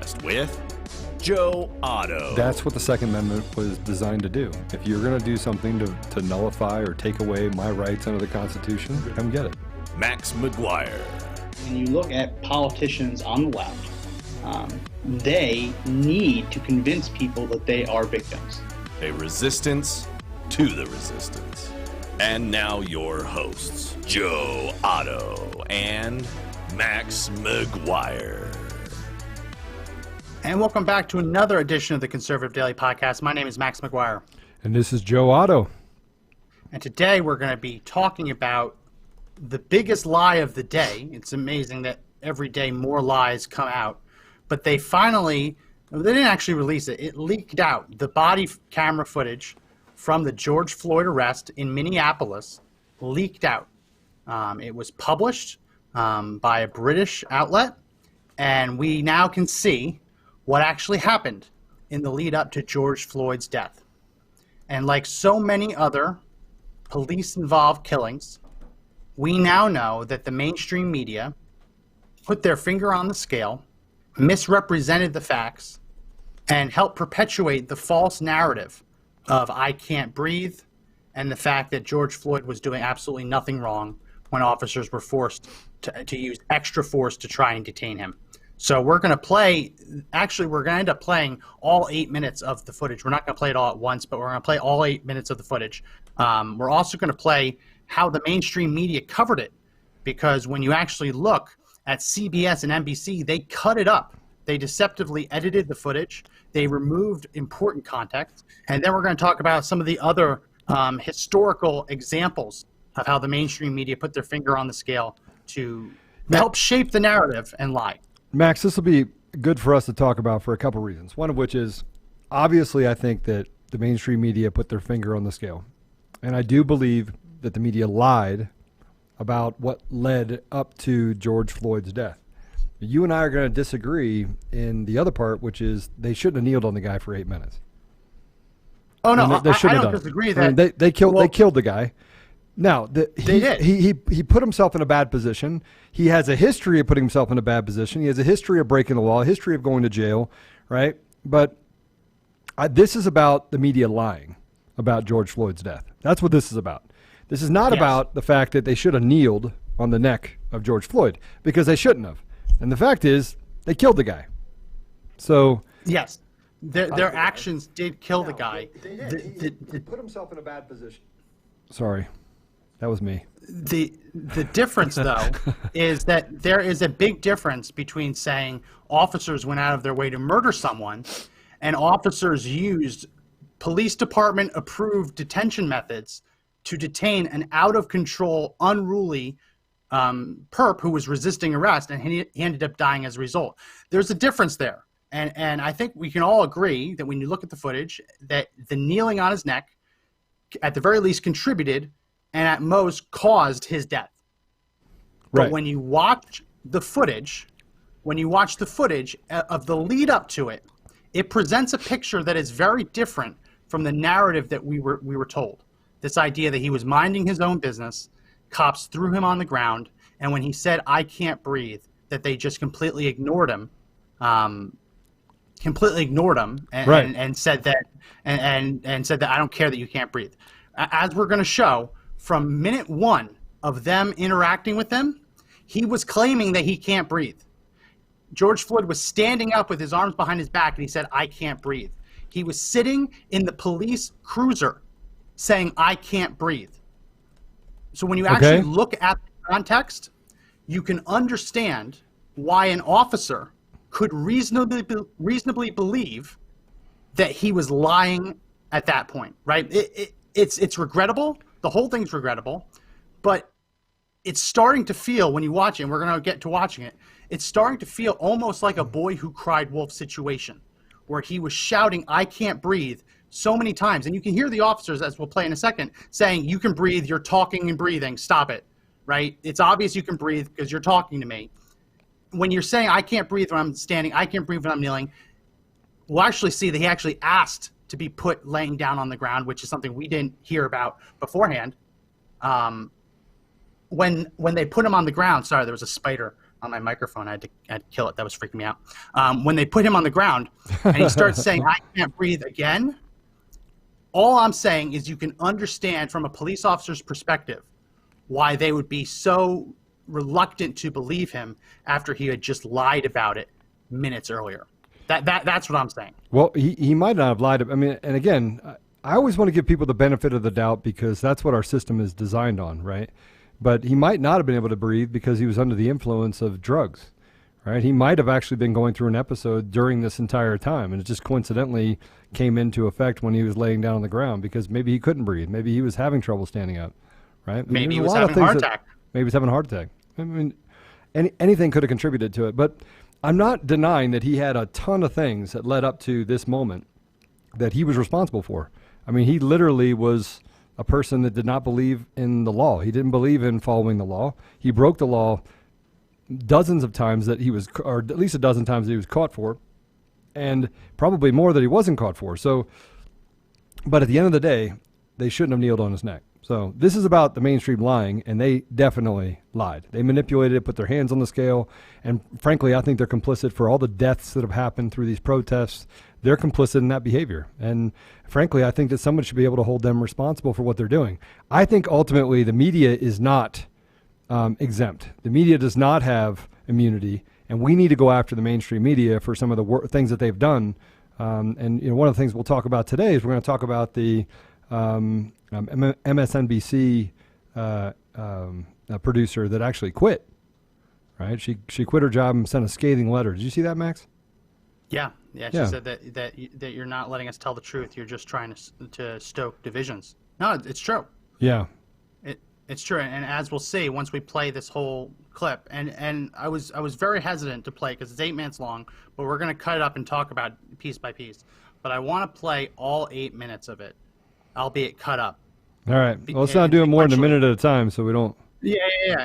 podcast with Joe Otto. That's what the Second Amendment was designed to do. If you're going to do something to nullify or take away my rights under the Constitution, come get it. Max McGuire. When you look at politicians on the left, they need to convince people that they are victims. A resistance to the resistance. And now your hosts, Joe Otto and Max McGuire. And welcome back to another edition of the Conservative Daily Podcast. My name is Max McGuire. And this is Joe Otto. And today we're going to be talking about the biggest lie of the day. It's amazing that every day more lies come out. But they didn't actually release it. It leaked out. The body camera footage from the George Floyd arrest in Minneapolis leaked out. It was published by a British outlet. And we now can see what actually happened in the lead up to George Floyd's death. And like so many other police-involved killings, we now know that the mainstream media put their finger on the scale, misrepresented the facts, and helped perpetuate the false narrative of I can't breathe and the fact that George Floyd was doing absolutely nothing wrong when officers were forced to use extra force to try and detain him. So we're going to end up playing all 8 minutes of the footage. We're not going to play it all at once, but we're going to play all 8 minutes of the footage. We're also going to play how the mainstream media covered it, because when you actually look at CBS and NBC, they cut it up. They deceptively edited the footage. They removed important context. And then we're going to talk about some of the other historical examples of how the mainstream media put their finger on the scale to help shape the narrative and lie. Max, this will be good for us to talk about for a couple reasons. One of which is, obviously, I think that the mainstream media put their finger on the scale. And I do believe that the media lied about what led up to George Floyd's death. You and I are going to disagree in the other part, which is they shouldn't have kneeled on the guy for 8 minutes. Oh, no, they I don't disagree that. I mean, they killed the guy. Now, they did. He put himself in a bad position. He has a history of putting himself in a bad position. He has a history of breaking the law, a history of going to jail, right? But this is about the media lying about George Floyd's death. That's what this is about. This is not about the fact that they should have kneeled on the neck of George Floyd, because they shouldn't have. And the fact is, they killed the guy. So yes, their actions did kill the guy. He put himself in a bad position. Sorry. That was me. The difference, though, is that there is a big difference between saying officers went out of their way to murder someone and officers used police department approved detention methods to detain an out-of-control, unruly perp who was resisting arrest, and he ended up dying as a result. There's a difference there. And I think we can all agree that when you look at the footage, that the kneeling on his neck, at the very least, contributed and at most caused his death. But Right. when you watch the footage of the lead up to it, it presents a picture that is very different from the narrative that we were told. This idea that he was minding his own business, cops threw him on the ground, and when he said, "I can't breathe," that they just completely ignored him and Right. and said that and said that I don't care that you can't breathe. As we're going to show, from minute one of them interacting with him, he was claiming that he can't breathe. George Floyd was standing up with his arms behind his back, and he said, "I can't breathe." He was sitting in the police cruiser saying, "I can't breathe." So when you actually look at the context, you can understand why an officer could reasonably believe that he was lying at that point, right? It's regrettable. The whole thing's regrettable, but it's starting to feel, when you watch it, and we're going to get to watching it, it's starting to feel almost like a boy who cried wolf situation, where he was shouting, "I can't breathe," so many times. And you can hear the officers, as we'll play in a second, saying, "You can breathe, you're talking and breathing, stop it," right? It's obvious you can breathe because you're talking to me. When you're saying, "I can't breathe when I'm standing, I can't breathe when I'm kneeling," we'll actually see that he actually asked to be put laying down on the ground, which is something we didn't hear about beforehand. When they put him on the ground, sorry, there was a spider on my microphone. I had to kill it. That was freaking me out. When they put him on the ground and he starts saying, "I can't breathe again," all I'm saying is you can understand from a police officer's perspective why they would be so reluctant to believe him after he had just lied about it minutes earlier. That's what I'm saying. Well, he might not have lied. I mean, and again, I always want to give people the benefit of the doubt because that's what our system is designed on, right? But he might not have been able to breathe because he was under the influence of drugs, right? He might have actually been going through an episode during this entire time, and it just coincidentally came into effect when he was laying down on the ground because maybe he couldn't breathe. Maybe he was having trouble standing up, right? Maybe he was having a heart attack. Maybe he was having a heart attack. I mean, anything could have contributed to it. But I'm not denying that he had a ton of things that led up to this moment that he was responsible for. I mean, he literally was a person that did not believe in the law. He didn't believe in following the law. He broke the law dozens of times that he was, or at least a dozen times that he was caught for, and probably more that he wasn't caught for. So, but at the end of the day, they shouldn't have kneeled on his neck. So this is about the mainstream lying, and they definitely lied. They manipulated it, put their hands on the scale, and frankly, I think they're complicit for all the deaths that have happened through these protests. They're complicit in that behavior. And frankly, I think that someone should be able to hold them responsible for what they're doing. I think ultimately the media is not exempt. The media does not have immunity, and we need to go after the mainstream media for some of the things that they've done. And one of the things we'll talk about today is we're going to talk about the MSNBC producer that actually quit. Right? She quit her job and sent a scathing letter. Did you see that, Max? Yeah. She said that you're not letting us tell the truth. You're just trying to stoke divisions. No, it's true. Yeah. It's true. And as we'll see once we play this whole clip, and I was very hesitant to play because it's 8 minutes long, but we're going to cut it up and talk about piece by piece. But I want to play all 8 minutes of it, albeit cut up. All right. Well, let's not do it more than a minute at a time so we don't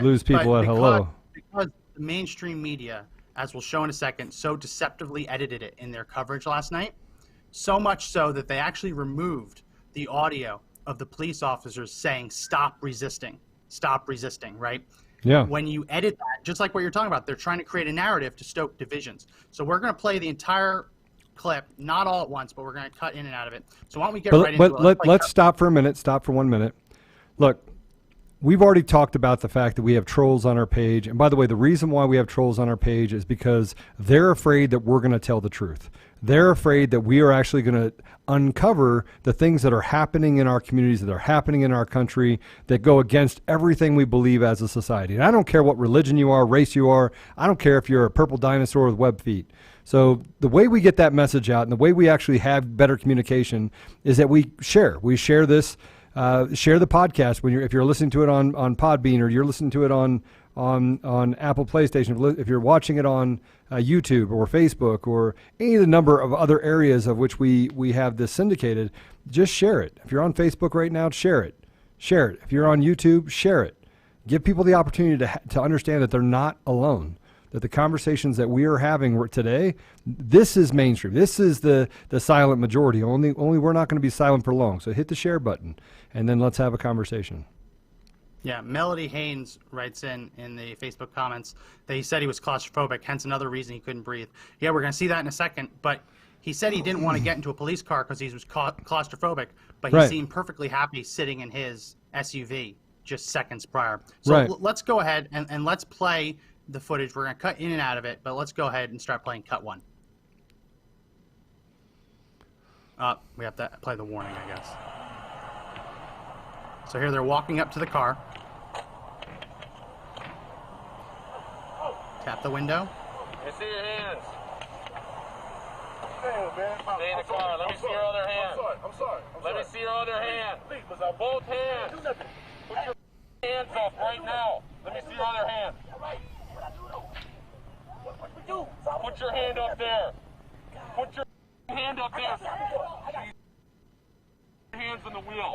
lose people at hello. Because the mainstream media, as we'll show in a second, so deceptively edited it in their coverage last night, so much so that they actually removed the audio of the police officers saying, stop resisting, right? Yeah. When you edit that, just like what you're talking about, they're trying to create a narrative to stoke divisions. So we're going to play the entire clip, not all at once, but we're going to cut in and out of it. So why don't we get right into it? Let's stop for a minute, stop for 1 minute. Look, we've already talked about the fact that we have trolls on our page. And by the way, the reason why we have trolls on our page is because they're afraid that we're going to tell the truth. They're afraid that we are actually going to uncover the things that are happening in our communities, that are happening in our country, that go against everything we believe as a society. And I don't care what religion you are, race you are. I don't care if you're a purple dinosaur with web feet. So the way we get that message out and the way we actually have better communication is that we share. We share this. Share the podcast if you're listening to it on Podbean, or you're listening to it on Apple PlayStation. If you're watching it on YouTube or Facebook or any of the number of other areas of which we have this syndicated, just share it. If you're on Facebook right now, share it. Share it. If you're on YouTube, share it. Give people the opportunity to understand that they're not alone. That the conversations that we are having today, this is mainstream. This is the silent majority. Only we're not going to be silent for long. So hit the share button, and then let's have a conversation. Yeah, Melody Haynes writes in the Facebook comments that he said he was claustrophobic, hence another reason he couldn't breathe. Yeah, we're going to see that in a second, but he said he didn't want to get into a police car because he was claustrophobic, but he seemed perfectly happy sitting in his SUV just seconds prior. So let's go ahead and let's play the footage. We're going to cut in and out of it, but let's go ahead and start playing cut one. We have to play the warning, I guess. So here they're walking up to the car. Tap the window. I see your hands. Stay in the car. Let me see your other hand. I'm sorry. Let me see your other hand. Both hands. Put your hands up right now. Let me see your other hand. Put your hand up there. Put your hand up there. Hands on the wheel.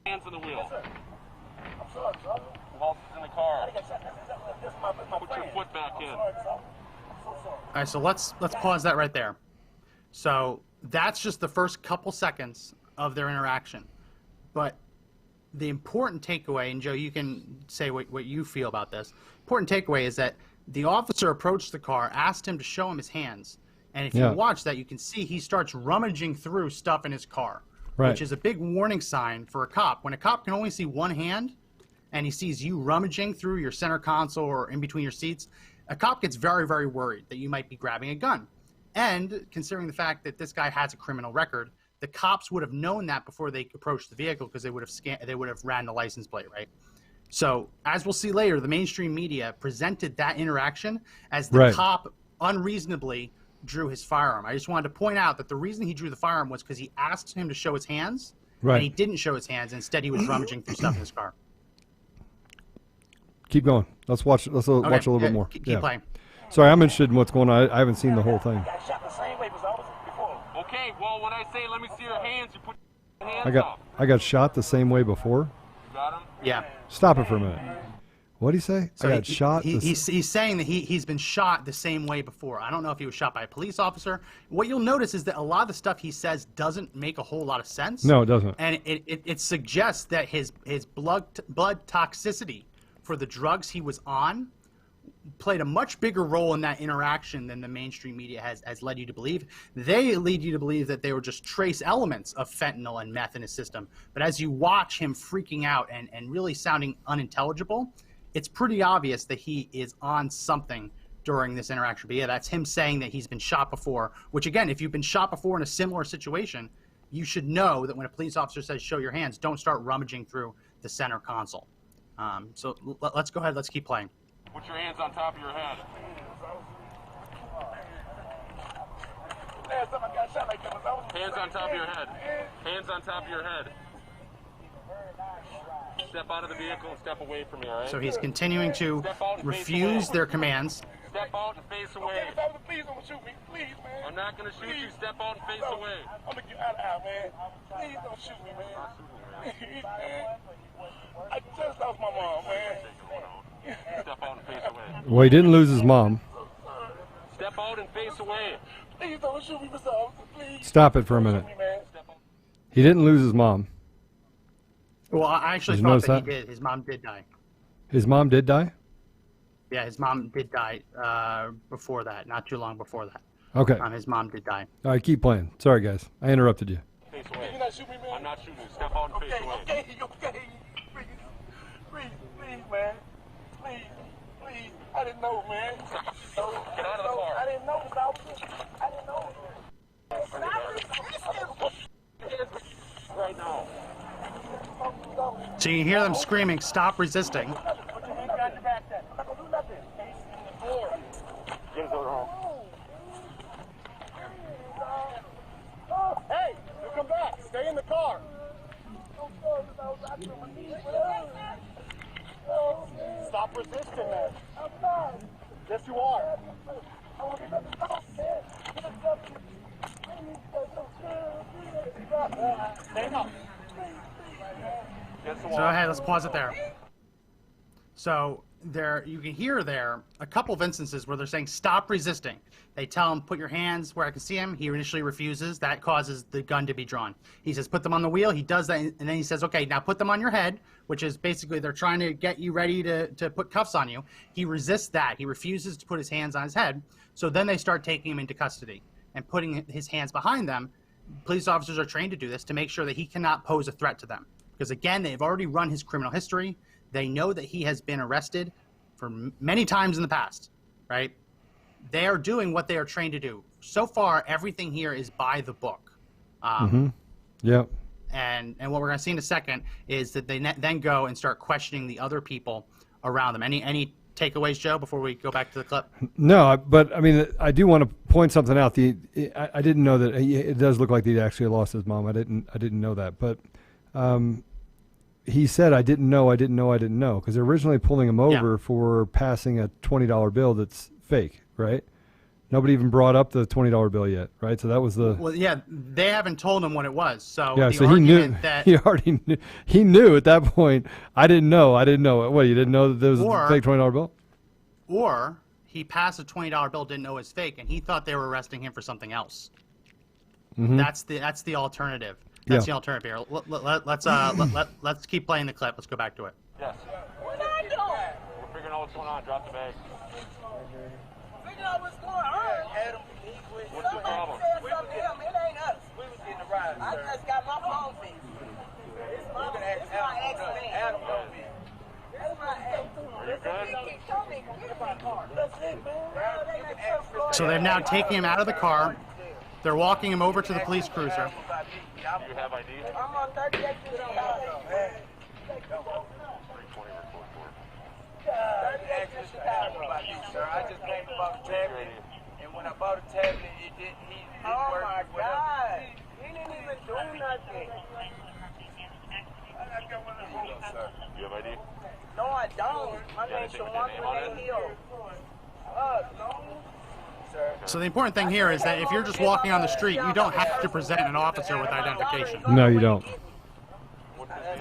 Hands on the wheel. Who else is in the car? Put your foot back in. All right, so let's pause that right there. So that's just the first couple seconds of their interaction. But the important takeaway, and Joe, you can say what you feel about this. Important takeaway is that the officer approached the car, asked him to show him his hands. And if you watch that, you can see he starts rummaging through stuff in his car, which is a big warning sign for a cop. When a cop can only see one hand and he sees you rummaging through your center console or in between your seats, a cop gets very, very worried that you might be grabbing a gun. And considering the fact that this guy has a criminal record, the cops would have known that before they approached the vehicle because they would have ran the license plate, right? So as we'll see later, the mainstream media presented that interaction as the cop unreasonably drew his firearm. I just wanted to point out that the reason he drew the firearm was because he asked him to show his hands, and he didn't show his hands. Instead, he was rummaging through stuff in his car. Keep going. Let's watch. Let's watch a little bit more. Keep playing. Sorry, I'm interested in what's going on. I haven't seen the whole thing. Okay, well, when I say let me see your hands, you put your hands up. I got shot the same way before. You got him? Yeah. Stop it for a minute. What did he say? So I got shot. He's saying that he's been shot the same way before. I don't know if he was shot by a police officer. What you'll notice is that a lot of the stuff he says doesn't make a whole lot of sense. No, it doesn't. And it suggests that his blood toxicity for the drugs he was on played a much bigger role in that interaction than the mainstream media has led you to believe. They lead you to believe that they were just trace elements of fentanyl and meth in his system. But as you watch him freaking out and really sounding unintelligible, it's pretty obvious that he is on something during this interaction. But yeah, that's him saying that he's been shot before, which again, if you've been shot before in a similar situation, you should know that when a police officer says show your hands, don't start rummaging through the center console. So let's go ahead, let's keep playing. Put your hands on top of your head. Hands on top of your head. Hands on top of your head. Step out of the vehicle and step away from me, all right? So he's continuing to refuse their commands. Step out and face away. Please don't shoot me. Please, man. I'm not going to shoot you. Step out and face away. I'm going to get out of here, man. Please don't shoot me, man. Please, man. I just lost my mom, man. Step out and face away. Well, he didn't lose his mom. Step out and face away. Please don't shoot me, Mr. Officer. Please. Stop it for a minute. He didn't lose his mom. Well, I actually Did you thought notice that he did. His mom did die. His mom did die? Yeah, his mom did die before that, not too long before that. Okay. His mom did die. All right, keep playing. Sorry, guys. I interrupted you. Face away. You're not shooting me, man? I'm not shooting you. Step out and face away. Okay. Please, man. Please. I didn't know, man. Get out of the car. I didn't know, Mr. Officer. I didn't know. Right now. So you hear them screaming, "Stop resisting!" Put your hands behind your back then. I'm not going to do nothing. Get his order home. Hey, you come back. Stay in the car. Stop resisting, man. I'm not. Yes, you are. Stand up. So hey, let's pause it there. So there, you can hear there a couple of instances where they're saying stop resisting. They tell him put your hands where I can see him. He initially refuses. That causes the gun to be drawn. He says put them on the wheel. He does that, and then he says okay, now put them on your head, which is basically they're trying to get you ready to put cuffs on you. He resists that. He refuses to put his hands on his head. So then they start taking him into custody and putting his hands behind them. Police officers are trained to do this to make sure that he cannot pose a threat to them. Because again, they've already run his criminal history. They know that he has been arrested for many times in the past, right? They are doing what they are trained to do. So far, everything here is by the book. Yep. And what we're going to see in a second is that they then go and start questioning the other people around them. Any takeaways, Joe, before we go back to the clip? No, but I mean, I do want to point something out. I didn't know that it does look like he actually lost his mom. I didn't know that, but he said I didn't know, because they're originally pulling him over for passing a $20 bill that's fake, right? Nobody even brought up the $20 bill yet, right? So that was the. Well, yeah, they haven't told him what it was. So yeah, the so he knew. That He already knew. He knew at that point. I didn't know. What, you didn't know that there was a fake $20 bill? Or he passed a $20 bill, didn't know it was fake, and he thought they were arresting him for something else. That's the alternative. That's the alternative here. Let's keep playing the clip. Let's go back to it. Yes. What I doing? We're figuring out what's going on. Drop the bag. Figure out what's going on. Adam, What's the problem? said something to him. It ain't us. We was getting a ride. I just got my phone fixed. It's my ex-man. Adam knows me. That's my ex. Are you good? He told me to get in my car. That's it, man. So they've now taken him out of the car. They're walking him over to the police cruiser. Do you have ID? I'm on 38 years old. 320 report for. Sir, I just came to buy the tablet, and when I bought the tablet, it didn't. He didn't Oh work. my God. He didn't even do nothing. You have ID? No, I don't. My Yeah, name's anything with Shawan your name on it? Hill. No. So the important thing here is that if you're just walking on the street, you don't have to present an officer with identification. No, you don't.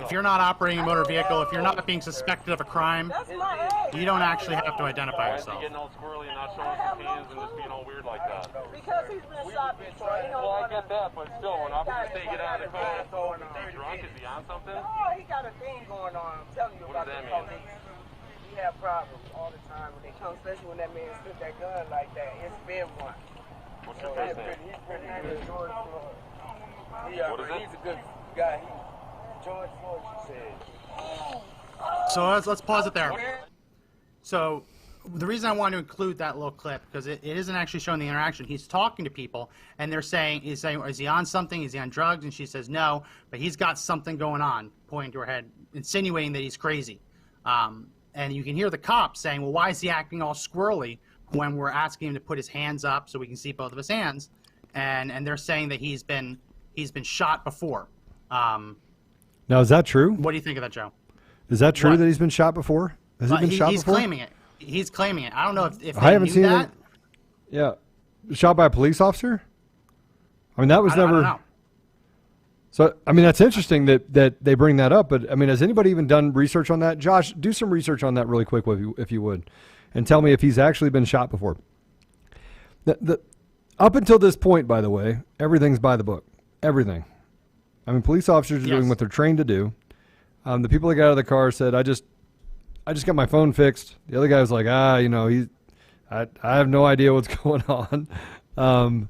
If you're not operating a motor vehicle, if you're not being suspected of a crime, That's my ex. you don't actually have to identify Why is he yourself. getting all squirrely and not showing his hands and just being all weird like that? Because he's been shot before. He don't Well, I wanna- get that, but still, when officers say get out of the car, He got a thing going on. is he drunk? Is he on something? Oh, he got a thing going on. I'm telling you What about does the that mean? police. We have problems all the time when they come, especially when that man spit that gun like that. It's been one. What's your first name? His name is George Floyd. What is it? He's a good guy. George Floyd, she said. So let's pause it there. So the reason I want to include that little clip, because it isn't actually showing the interaction. He's talking to people, and he's saying, is he on something? Is he on drugs? And she says no, but he's got something going on, pointing to her head, insinuating that he's crazy. And you can hear the cops saying, well, why is he acting all squirrely when we're asking him to put his hands up so we can see both of his hands? And they're saying that he's been shot before. Now, is that true? What do you think of that, Joe? Is that true What? that he's been shot before? Has he been shot he's before? claiming it. He's claiming it. I don't know if I they haven't knew seen that. it. Yeah, shot by a police officer. I mean, that was I never. don't know. So, I mean, that's interesting that they bring that up. But I mean, has anybody even done research on that? Josh, do some research on that really quick, if you would, and tell me if he's actually been shot before. Up until this point, by the way, everything's by the book. Everything. I mean, police officers are Yes. doing what they're trained to do. The people that got out of the car said, "I just got my phone fixed." The other guy was like, I have no idea what's going on.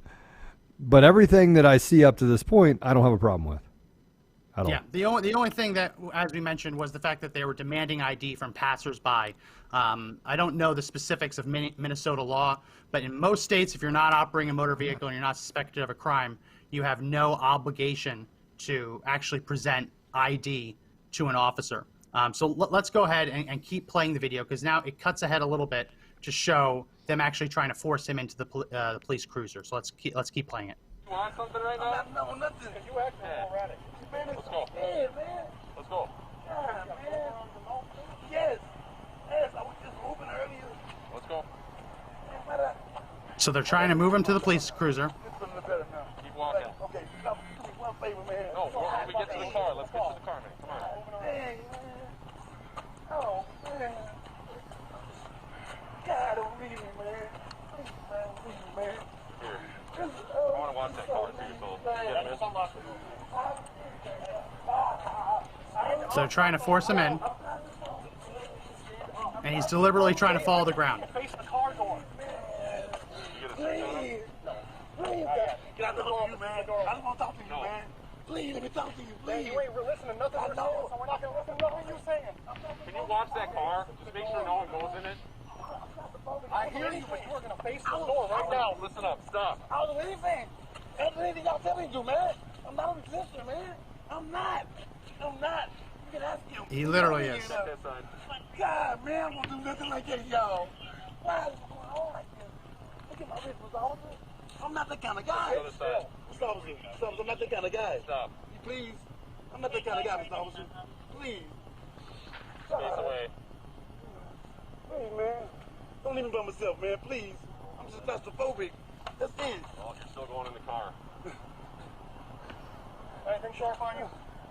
But everything that I see up to this point, I don't have a problem with. At all. Yeah, the only thing that, as we mentioned, was the fact that they were demanding ID from passersby. I don't know the specifics of Minnesota law, but in most states, if you're not operating a motor vehicle and you're not suspected of a crime, you have no obligation to actually present ID to an officer. So let's go ahead and keep playing the video, because now it cuts ahead a little bit to show them actually trying to force him into the police cruiser. So let's keep playing it. You want something right now? No, nothing. You acting erratic. Let's go. Yeah, man. Let's go. God, man. Yes. Yes, I was just moving earlier. Let's go. So they're trying to move him to the police cruiser. It's feeling better now. Keep walking. Okay, now, do me one favor, man. No, when we get to the car, let's get to the car, man. Come on. Dang, man. Oh, man. God, don't leave me, man. Please, man, leave me, man. Here. I want to watch that car for yourself. You get a miss? So they're trying to force him in, and he's deliberately trying to follow the ground. Face the car door. You get a search on him? Please, can I talk to you, man? I just want to talk to you, man. Please, let me talk to you, please. You ain't listening to nothing we're saying, so we're not going to listen to nothing you're saying. Can you watch that car? Just make sure no one goes in it. I hear you, but you are going to face the door right now. Listen up. Stop. I'll do anything. I'll do anything y'all tell me to do, man. I'm not a resistor, man. I'm not. You can ask him. He literally is. Check that sign. God, man, I'm going to do nothing like that, y'all. Why is it going on like this? Look at my wrist, Mr. Officer. I'm not that kind of guy. The other side. Mr. Officer, I'm not that kind of guy. Stop. Please. I'm not that kind of guy, Mr. Officer. Please. Face away. Please, man. Don't leave me by myself, man. Please. I'm just claustrophobic. That's it. Well, you're still going in the car. Anything sharp on you?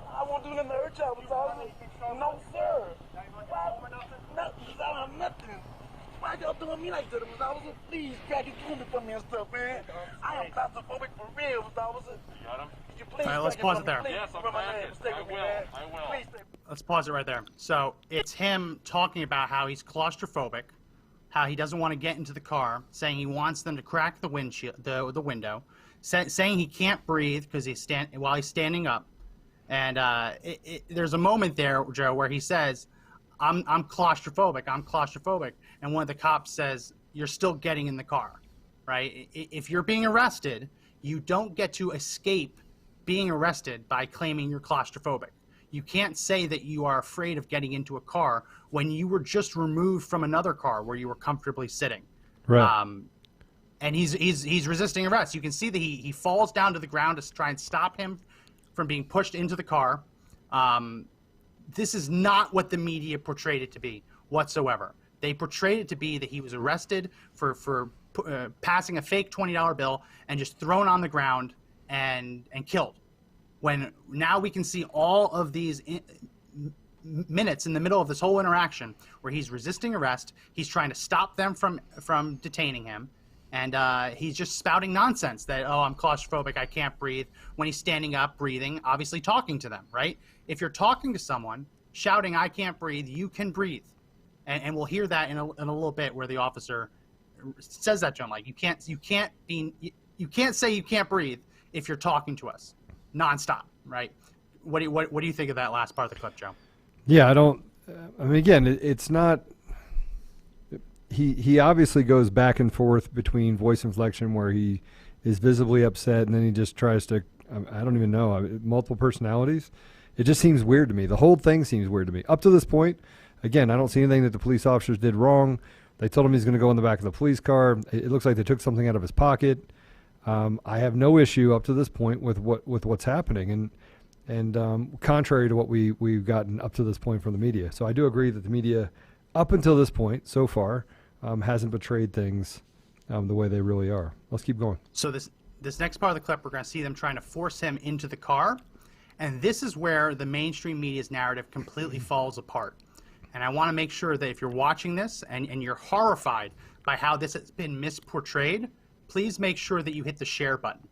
I won't do nothing to hurt y'all, Mr. Officer. No, sir. No, I don't have nothing. Why y'all doing me like that, Mr. Officer? Please, crack it to me for me and stuff, man. I am claustrophobic for real, Mr. Officer. You got him? Could you please All right, let's crack it pause for it me, there. please? Yes, I'll Remember my crack name. it. Stay I with me, will. man. I will. Please stay. Let's pause it right there. So it's him talking about how he's claustrophobic, how he doesn't want to get into the car, saying he wants them to crack the windshield, the window, saying he can't breathe because while he's standing up. And there's a moment there, Joe, where he says, I'm claustrophobic. I'm claustrophobic. And one of the cops says, you're still getting in the car, right? If you're being arrested, you don't get to escape being arrested by claiming you're claustrophobic. You can't say that you are afraid of getting into a car when you were just removed from another car where you were comfortably sitting. Right. And he's resisting arrest. You can see that he falls down to the ground to try and stop him from being pushed into the car. This is not what the media portrayed it to be whatsoever. They portrayed it to be that he was arrested for passing a fake $20 bill and just thrown on the ground and killed. When now we can see all of these minutes in the middle of this whole interaction where he's resisting arrest, he's trying to stop them from detaining him, and he's just spouting nonsense that, oh, I'm claustrophobic, I can't breathe, when he's standing up, breathing, obviously talking to them, right? If you're talking to someone, shouting, I can't breathe, you can breathe. And we'll hear that in a little bit where the officer says that to him, like, you can't say you can't breathe if you're talking to us nonstop, right? What do you think of that last part of the clip, Joe? Yeah, I mean, again, it's not. He obviously goes back and forth between voice inflection where he is visibly upset and then he just tries to, I don't even know, multiple personalities. It just seems weird to me. The whole thing seems weird to me. Up to this point, again, I don't see anything that the police officers did wrong. They told him he's going to go in the back of the police car. It looks like they took something out of his pocket. I have no issue up to this point with what's happening, and contrary to what we've gotten up to this point from the media. So I do agree that the media, up until this point, so far, hasn't portrayed things the way they really are. Let's keep going. So this next part of the clip, we're going to see them trying to force him into the car, and this is where the mainstream media's narrative completely falls apart. And I want to make sure that if you're watching this and you're horrified by how this has been misportrayed, please make sure that you hit the share button.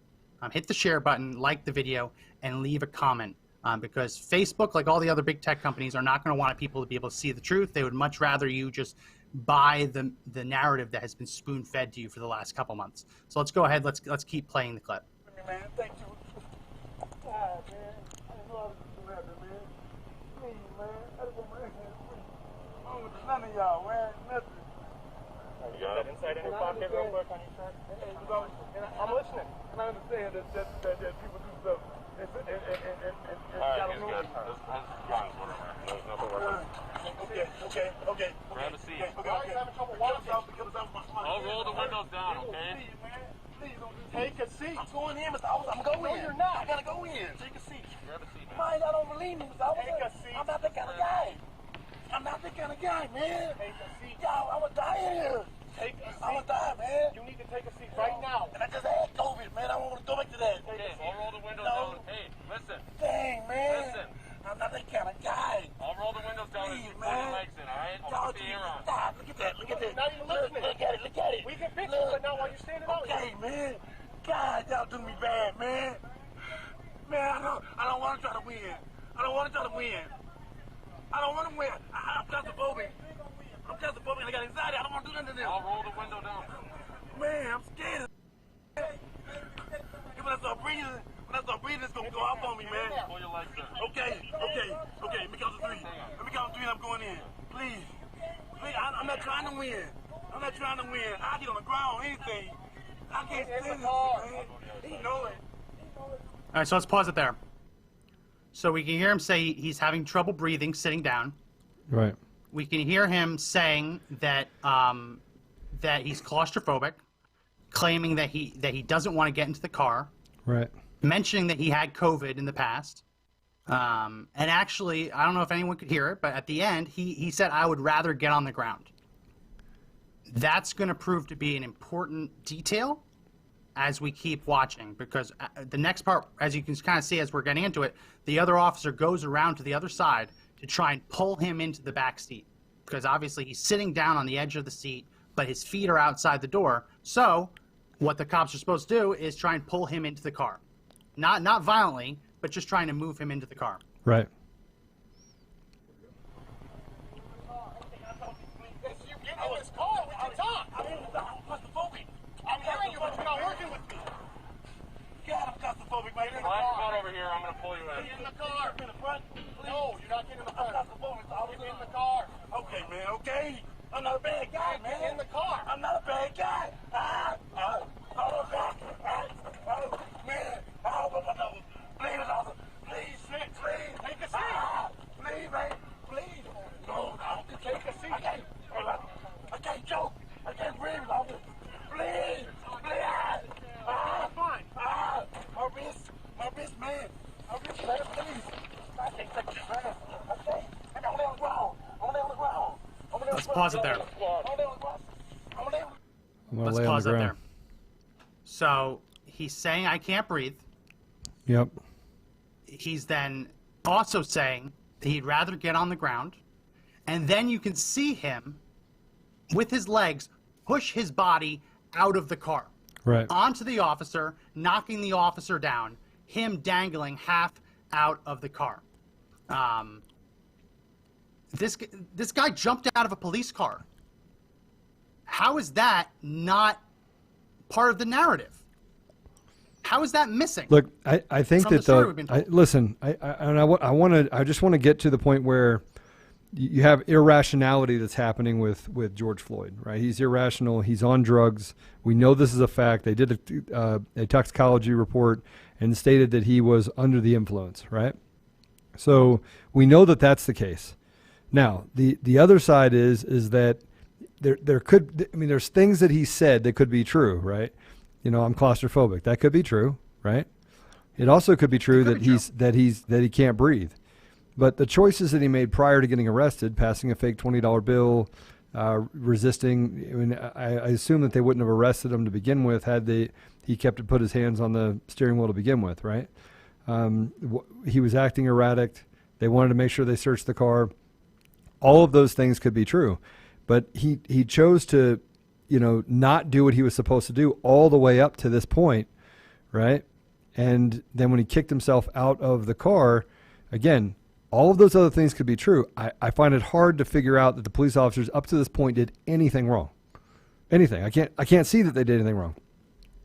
Hit the share button, like the video, and leave a comment. Because Facebook, like all the other big tech companies, are not going to want people to be able to see the truth. They would much rather you just buy the narrative that has been spoon-fed to you for the last couple months. So let's go ahead. Let's keep playing the clip. Man, thank you. God, man. I didn't know I was going to happen, man. Please, man. I just want my hand free. I don't want none of y'all, man. Nothing. You got it inside in your pocket real quick on your shirt? I'm listening. And I understand that people do stuff. All right, he's good. His guns, whatever. There's nothing worth it. Okay. Grab a seat. Okay. I'll roll the windows down, okay? Please don't take a seat. I'm going in, Mr. Officer. I'm going in. No, you're not. I gotta go in. Take a seat. Grab a seat, man. Mind, I don't believe me, Mr. Officer. Take a seat. I'm not that kind of guy. I'm not that kind of guy, man. Take a seat. Y'all, I'm gonna die here. Take a seat. I'm gonna die, man. You need to take a seat right now. And I just had COVID, man. I don't want to go back to that. Okay, I'll roll the windows No. down. Hey, listen. Dang, man. Listen. I'm not that kind of guy. I'll roll the windows down and Please, you put your man. legs in, all right? I'll Y'all put the air on. stop. Look at that. Look at that. Now you're listening. Look at it. Look at it. We can fix it, but not while you're standing out Okay, here. man. God, y'all do me bad, man. Man, I don't want to try to win. I don't want to try to win. I don't want to win. I'm claustrophobic. I'm claustrophobic and I got anxiety. I don't want to do nothing to them. I'll roll the window down. Man, I'm scared. When I start breathing, it's gonna go off on me, man. Pull your legs in. Okay. Let me count to three. And I'm going in. Please. I'm not trying to win. I get on the ground, anything. I can't stand this, man. He know it. All right, so let's pause it there. So we can hear him say he's having trouble breathing, sitting down. Right. We can hear him saying that that he's claustrophobic, claiming that he doesn't want to get into the car, Right. mentioning that he had COVID in the past. And actually, I don't know if anyone could hear it, but at the end, he said, I would rather get on the ground. That's going to prove to be an important detail as we keep watching, because the next part, as you can kind of see as we're getting into it, the other officer goes around to the other side to try and pull him into the back seat, because obviously he's sitting down on the edge of the seat but his feet are outside the door. So what the cops are supposed to do is try and pull him into the car. Not violently, but just trying to move him into the car. Right. Over here, I'm gonna pull you in. Get in the car. In the front. No, you're not getting in the front. I'll get in the car. Okay, man. Okay. I'm not a bad guy, man. Get in the car. I'm not a bad guy. Man. Please, officer. Please, please. Take a seat. Please, man. Please. No. Take a seat. I can't choke. I can't breathe, officer. Please. Please. Fine. My wrist, man. My wrist, man, please. I can't take this, man. I got on the ground. Let's pause it there. Let's lay on pause the it ground. there. So he's saying, I can't breathe. Yep. He's then also saying that he'd rather get on the ground. And then you can see him with his legs push his body out of the car. Right. Onto the officer, knocking the officer down, him dangling half out of the car. This guy jumped out of a police car. How is that not part of the narrative? How is that missing? Look, I think From that the story we've been told. listen, I just want to get to the point where you have irrationality that's happening with George Floyd, right? He's irrational. He's on drugs. We know this is a fact. They did a toxicology report and stated that he was under the influence, right? So we know that that's the case. Now, the other side is that there could, I mean, there's things that he said that could be true, right? You know, I'm claustrophobic. That could be true, right? It also could be true that he can't breathe. But the choices that he made prior to getting arrested, passing a fake $20 bill, resisting, I mean, I assume that they wouldn't have arrested him to begin with had he put his hands on the steering wheel to begin with, right? He was acting erratic. They wanted to make sure they searched the car. All of those things could be true. But he chose to, you know, not do what he was supposed to do all the way up to this point, right? And then when he kicked himself out of the car, again, all of those other things could be true. I find it hard to figure out that the police officers up to this point did anything wrong. Anything. I can't see that they did anything wrong.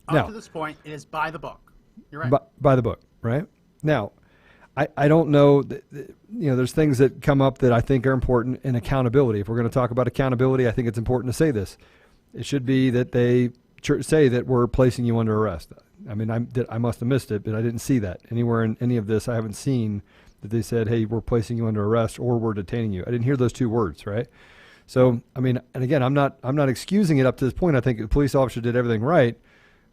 Up to this point, it is by the book. You're right. By the book, right? Now, I don't know, you know, there's things that come up that I think are important in accountability. If we're going to talk about accountability, I think it's important to say this. It should be that they say that we're placing you under arrest. I mean, I must have missed it, but I didn't see that anywhere in any of this. I haven't seen that they said, hey, we're placing you under arrest or we're detaining you. I didn't hear those two words, right? So, I mean, and again, I'm not excusing it up to this point. I think the police officer did everything right,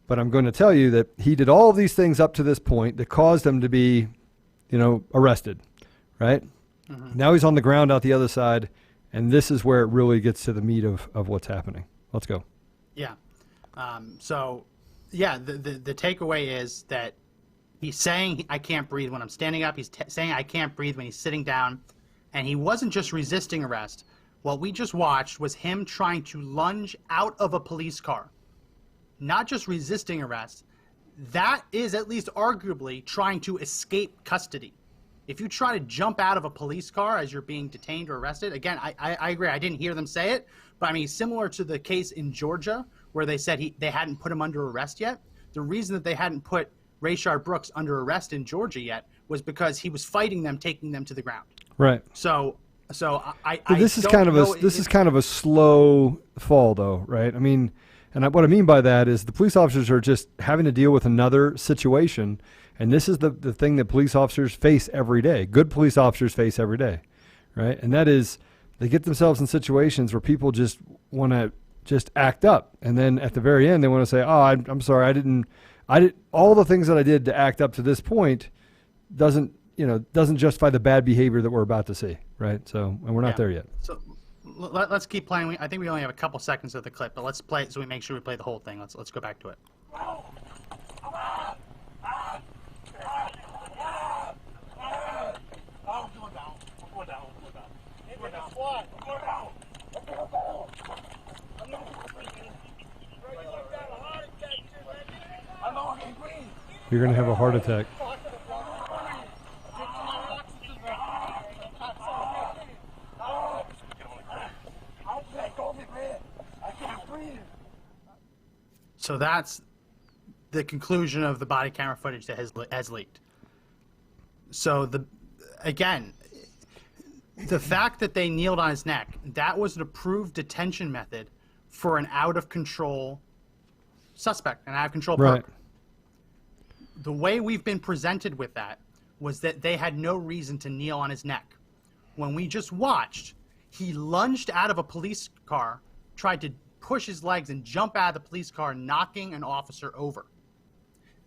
but I'm going to tell you that he did all of these things up to this point that caused him to be, you know, arrested, right? Mm-hmm. Now he's on the ground out the other side, and this is where it really gets to the meat of what's happening. Let's go. Yeah. So, yeah, the takeaway is that he's saying, I can't breathe when I'm standing up. He's saying I can't breathe when he's sitting down. And he wasn't just resisting arrest. What we just watched was him trying to lunge out of a police car. Not just resisting arrest. That is at least arguably trying to escape custody. If you try to jump out of a police car as you're being detained or arrested, again, I agree. I didn't hear them say it. But, I mean, similar to the case in Georgia where they said they hadn't put him under arrest yet. The reason that they hadn't put Rayshard Brooks under arrest in Georgia yet was because he was fighting them, taking them to the ground. Right. So this is kind of a slow fall, though, right? I mean, and what I mean by that is the police officers are just having to deal with another situation, and this is the thing that police officers face every day. Good police officers face every day, right? And that is they get themselves in situations where people just want to just act up, and then at the very end they want to say, "Oh, I'm sorry, I did all the things that I did to act up to this point doesn't justify the bad behavior that we're about to see, right?" So, and we're not there yet. So let's keep playing. I think we only have a couple seconds of the clip, but let's play it so we make sure we play the whole thing. Let's go back to it. I know I can't breathe. You're going to have a heart attack. So that's the conclusion of the body camera footage that has leaked. So the fact that they kneeled on his neck, that was an approved detention method for an out of control suspect, an out of control Right. perp. The way we've been presented with that was that they had no reason to kneel on his neck. When we just watched, he lunged out of a police car, tried to push his legs and jump out of the police car, knocking an officer over.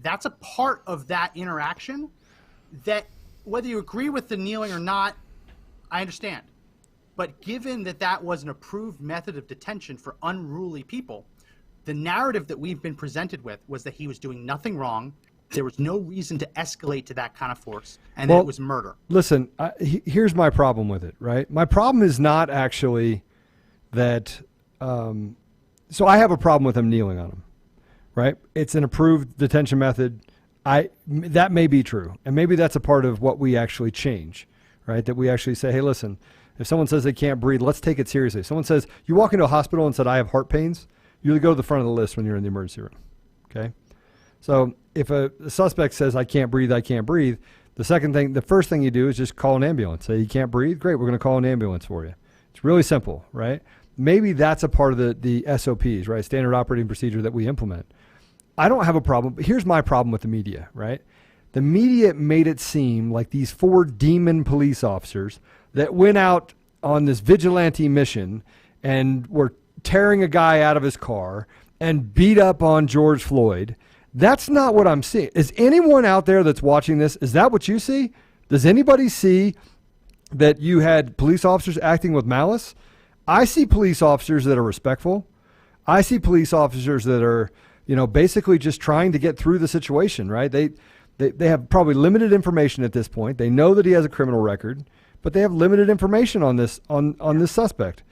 That's a part of that interaction that, whether you agree with the kneeling or not, I understand. But given that that was an approved method of detention for unruly people, the narrative that we've been presented with was that he was doing nothing wrong. There was no reason to escalate to that kind of force, and that it was murder. Listen, here's my problem with it, right? My problem is not actually that. So I have a problem with him kneeling on him, right? It's an approved detention method. That may be true, and maybe that's a part of what we actually change, right? That we actually say, hey, listen, if someone says they can't breathe, let's take it seriously. If someone says, you walk into a hospital and said, I have heart pains, you go to the front of the list when you're in the emergency room, okay? So if a suspect says, I can't breathe, the first thing you do is just call an ambulance. Say, you can't breathe? Great, we're going to call an ambulance for you. It's really simple, right? Maybe that's a part of the SOPs, right? Standard operating procedure that we implement. I don't have a problem. But here's my problem with the media, right? The media made it seem like these 4 demon police officers that went out on this vigilante mission and were tearing a guy out of his car and beat up on George Floyd. That's not what I'm seeing. Is anyone out there that's watching this, is that what you see? Does anybody see that you had police officers acting with malice? I see police officers that are respectful. I see police officers that are, basically just trying to get through the situation, right? They have probably limited information at this point. They know that he has a criminal record, but they have limited information on this suspect.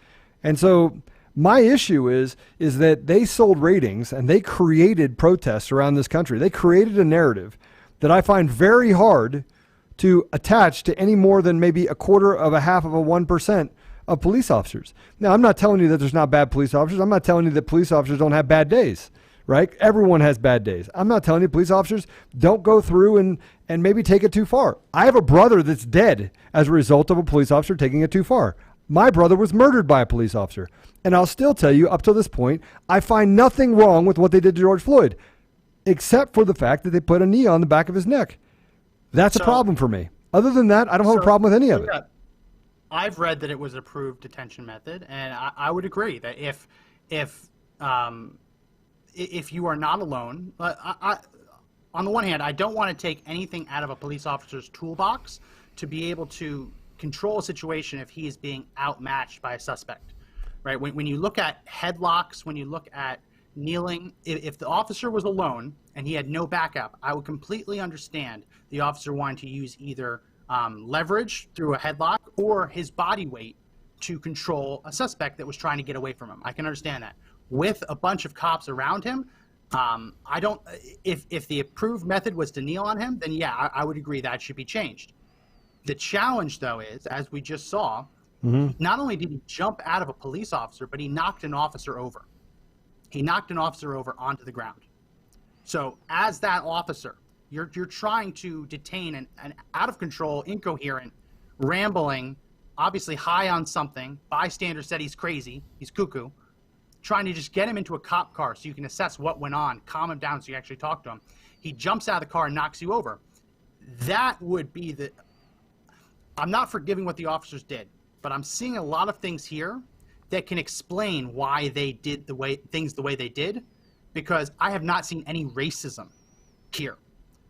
And so my issue is that they sold ratings and they created protests around this country. They created a narrative that I find very hard to attach to any more than maybe a quarter of a half of a 1% of police officers. Now, I'm not telling you that there's not bad police officers. I'm not telling you that police officers don't have bad days, right? Everyone has bad days. I'm not telling you police officers don't go through and maybe take it too far. I have a brother that's dead as a result of a police officer taking it too far. My brother was murdered by a police officer. And I'll still tell you, up to this point, I find nothing wrong with what they did to George Floyd, except for the fact that they put a knee on the back of his neck. That's a problem for me. Other than that, I don't have a problem with any of it. I've read that it was an approved detention method, and I would agree that if you are not alone, on the one hand, I don't want to take anything out of a police officer's toolbox to be able to control a situation if he is being outmatched by a suspect, right? When you look at headlocks, when you look at kneeling, if the officer was alone and he had no backup, I would completely understand the officer wanting to use either leverage through a headlock or his body weight to control a suspect that was trying to get away from him. I can understand that. With a bunch of cops around him, if the approved method was to kneel on him, then yeah, I would agree that should be changed. The challenge, though, is, as we just saw, not only did he jump out of a police officer, but he knocked an officer over. He knocked an officer over onto the ground. So as that officer, you're trying to detain an out-of-control, incoherent, rambling, obviously high on something. Bystander said he's crazy, he's cuckoo. Trying to just get him into a cop car so you can assess what went on, calm him down so you actually talk to him. He jumps out of the car and knocks you over. That would be the... I'm not forgiving what the officers did, but I'm seeing a lot of things here that can explain why they did the way they did, because I have not seen any racism here.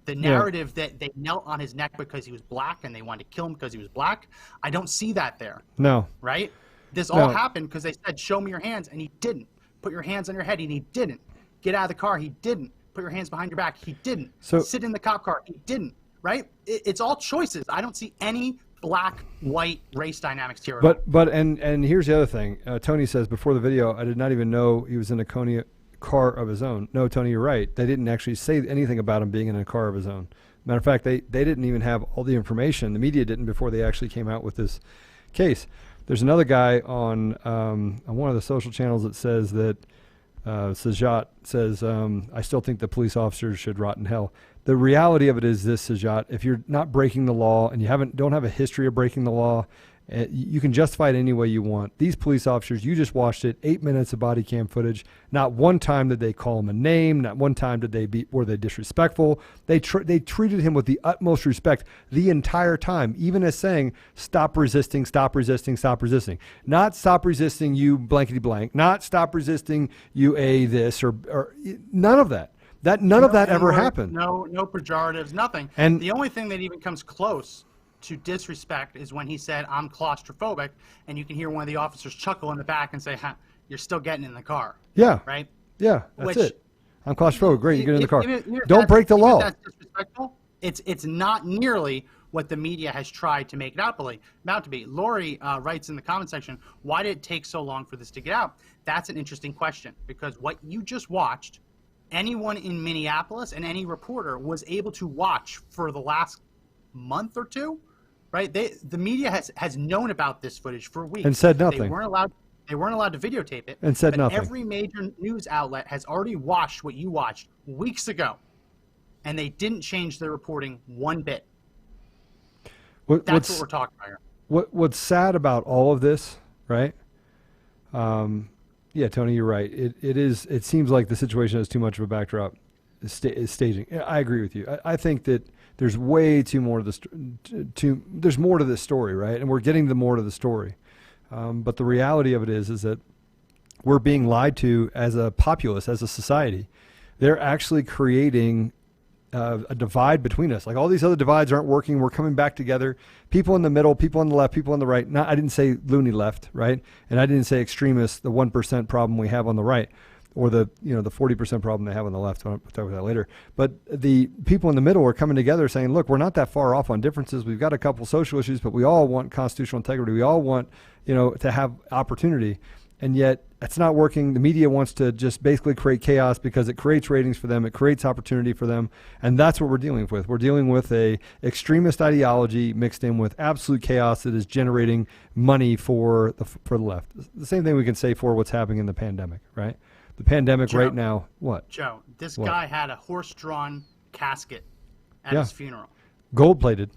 The narrative that they knelt on his neck because he was black and they wanted to kill him because he was black, I don't see that there. No. Right? This all happened because they said, show me your hands, and he didn't. Put your hands on your head, and he didn't. Get out of the car, he didn't. Put your hands behind your back, he didn't. Sit in the cop car, he didn't. Right? It's all choices. I don't see any black, white race dynamics here at all. But here's the other thing. Tony says, before the video, I did not even know he was in a car of his own. No, Tony, you're right. They didn't actually say anything about him being in a car of his own. Matter of fact, they didn't even have all the information. The media didn't before they actually came out with this case. There's another guy on one of the social channels that says that Sajat says, I still think the police officers should rot in hell. The reality of it is this, Sajat, if you're not breaking the law and you don't have a history of breaking the law, you can justify it any way you want. These police officers, you just watched it, 8 minutes of body cam footage. Not one time did they call him a name. Not one time were they disrespectful. They treated him with the utmost respect the entire time, even as saying, stop resisting, stop resisting, stop resisting. Not stop resisting, you blankety blank. Not stop resisting, you this or none of that. None of that ever happened. No pejoratives, nothing. And the only thing that even comes close to disrespect is when he said, I'm claustrophobic, and you can hear one of the officers chuckle in the back and say, you're still getting in the car. Yeah. Right? Yeah, that's it. I'm claustrophobic. Great, you get in the car. Don't break the law. That's disrespectful. It's not nearly what the media has tried to make it out to be. Lori writes in the comment section, why did it take so long for this to get out? That's an interesting question, because what you just watched, anyone in Minneapolis and any reporter was able to watch for the last month or two. Right? The media has known about this footage for weeks and said nothing. They weren't allowed to videotape it and said nothing. Every major news outlet has already watched what you watched weeks ago, and they didn't change their reporting one bit. That's what we're talking about here. What's sad about all of this, right? Yeah, Tony, you're right. It seems like the situation has too much of a backdrop. Staging. I agree with you. I think that there's way too more to this. There's more to this story, right? And we're getting more to the story. But the reality of it is that we're being lied to as a populace, as a society. They're actually creating a divide between us. Like all these other divides aren't working. We're coming back together. People in the middle, people on the left, people on the right. I didn't say loony left, right? And I didn't say extremists, the 1% problem we have on the right. Or the 40% problem they have on the left. I'll talk about that later. But the people in the middle are coming together saying, look, we're not that far off on differences. We've got a couple social issues, but we all want constitutional integrity. We all want, to have opportunity. And yet it's not working. The media wants to just basically create chaos because it creates ratings for them. It creates opportunity for them. And that's what we're dealing with. We're dealing with a extremist ideology mixed in with absolute chaos that is generating money for the left. The same thing we can say for what's happening in the pandemic, right? The pandemic Joe, right now, what? Joe, this guy had a horse-drawn casket at his funeral. Gold-plated.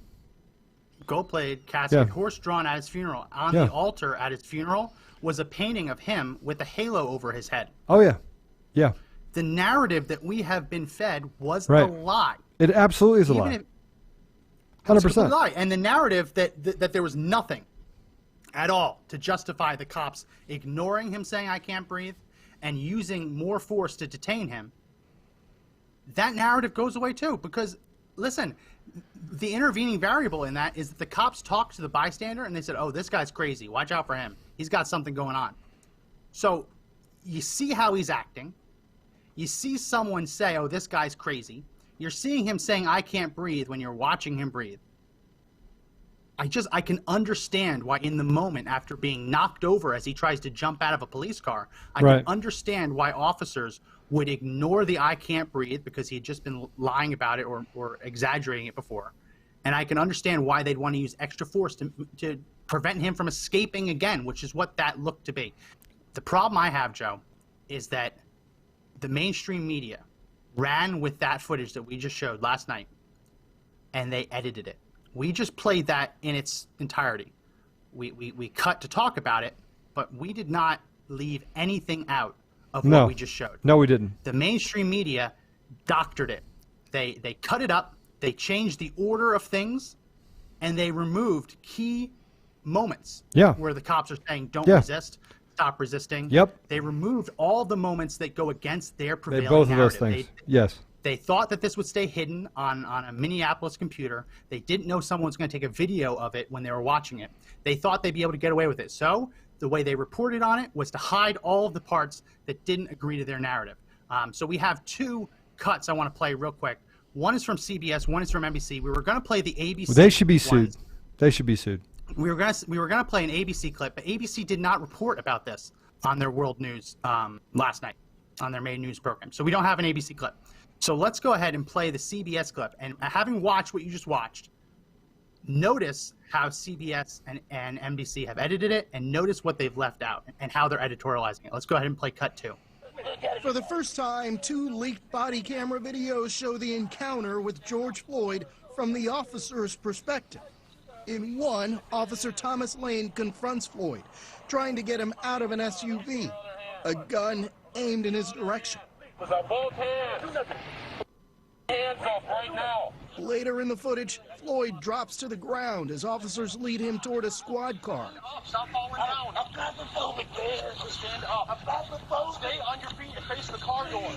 Gold-plated casket, horse-drawn at his funeral. On the altar at his funeral was a painting of him with a halo over his head. Oh, yeah. Yeah. The narrative that we have been fed was a lie. It absolutely is a lie. 100%. Lie. And the narrative that there was nothing at all to justify the cops ignoring him saying, I can't breathe, and using more force to detain him, that narrative goes away too. Because, listen, the intervening variable in that is that the cops talked to the bystander and they said, oh, this guy's crazy. Watch out for him. He's got something going on. So you see how he's acting. You see someone say, oh, this guy's crazy. You're seeing him saying, I can't breathe when you're watching him breathe. I can understand why in the moment after being knocked over as he tries to jump out of a police car, I can understand why officers would ignore the I can't breathe because he had just been lying about it or exaggerating it before. And I can understand why they'd want to use extra force to prevent him from escaping again, which is what that looked to be. The problem I have, Joe, is that the mainstream media ran with that footage that we just showed last night and they edited it. We just played that in its entirety. We cut to talk about it, but we did not leave anything out of what we just showed. No, we didn't. The mainstream media doctored it. They cut it up, they changed the order of things, and they removed key moments where the cops are saying, don't resist, stop resisting. Yep. They removed all the moments that go against their prevailing both narrative. of those things. Yes. They thought that this would stay hidden on a Minneapolis computer. They didn't know someone was going to take a video of it when they were watching it. They thought they'd be able to get away with it. So the way they reported on it was to hide all of the parts that didn't agree to their narrative. So we have two cuts I want to play real quick. One is from CBS, one is from NBC. We were going to play the ABC. Well, they should be sued. They should be sued. We were going to play an ABC clip, but ABC did not report about this on their world news last night. on their main news program. So we don't have an ABC clip. So let's go ahead and play the CBS clip. And having watched what you just watched, notice how CBS and NBC have edited it, and notice what they've left out and how they're editorializing it. Let's go ahead and play cut 2. For the first time, 2 leaked body camera videos show the encounter with George Floyd from the officer's perspective. In one, Officer Thomas Lane confronts Floyd, trying to get him out of an SUV, a gun aimed in his direction. Both hands. Hands off right now. Later in the footage, Floyd drops to the ground as officers lead him toward a squad car. Stop falling down. I'm claustrophobic, man. Stand up. I'm claustrophobic. Stay on your feet and face the car door.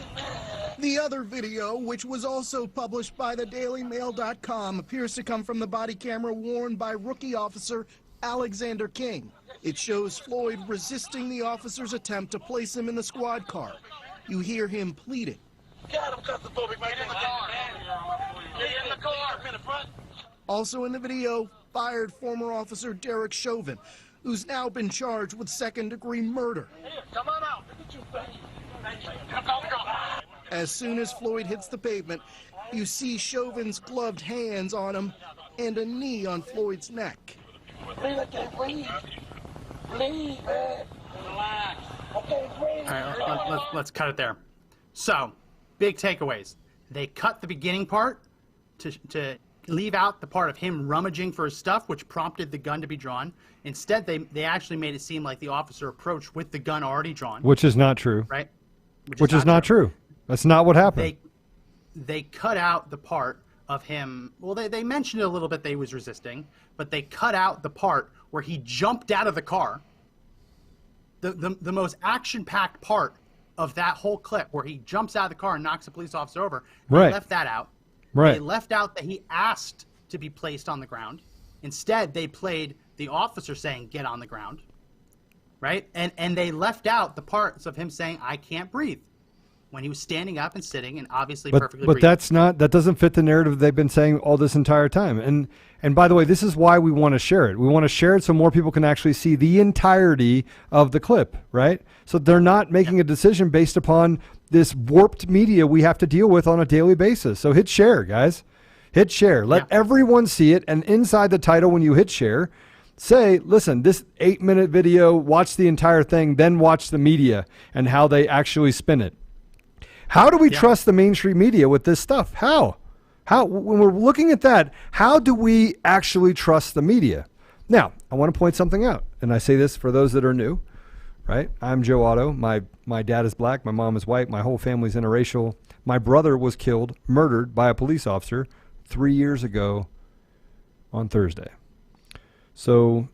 The other video, which was also published by the DailyMail.com, appears to come from the body camera worn by rookie officer Alexander King. It shows Floyd resisting the officer's attempt to place him in the squad car. You hear him pleading. God, I'm claustrophobic, man. Get in the car. Get in the car. I'm in the front. Also in the video, fired former officer Derek Chauvin, who's now been charged with second-degree murder. Here, come on out. Look at you, thank you. Come on, go. As soon as Floyd hits the pavement, you see Chauvin's gloved hands on him and a knee on Floyd's neck. Please, I can't breathe. Please, man. Relax. I can't breathe. All right, let's cut it there. So, big takeaways. They cut the beginning part to leave out the part of him rummaging for his stuff, which prompted the gun to be drawn. Instead, they actually made it seem like the officer approached with the gun already drawn. Which is not true. Right? Which is not true. That's not what happened. They cut out the part of him. Well, they mentioned it a little bit that he was resisting, but they cut out the part where he jumped out of the car. The most action-packed part of that whole clip, where he jumps out of the car and knocks a police officer over. They left that out. Right. They left out that he asked to be placed on the ground. Instead, they played the officer saying, "Get on the ground." Right? And they left out the parts of him saying, "I can't breathe," when he was standing up and sitting and obviously perfectly breathing. But that doesn't fit the narrative they've been saying all this entire time. And by the way, this is why we want to share it. We want to share it so more people can actually see the entirety of the clip, right? So they're not making a decision based upon this warped media we have to deal with on a daily basis. So hit share, guys. Hit share. Let everyone see it. And inside the title, when you hit share, say, listen, this 8-minute video, watch the entire thing, then watch the media and how they actually spin it. How do we trust the mainstream media with this stuff? How, when we're looking at that, how do we actually trust the media? Now, I want to point something out, and I say this for those that are new, right? I'm Joe Otto. My dad is black. My mom is white. My whole family's interracial. My brother was killed, murdered by a police officer 3 years ago on Thursday. So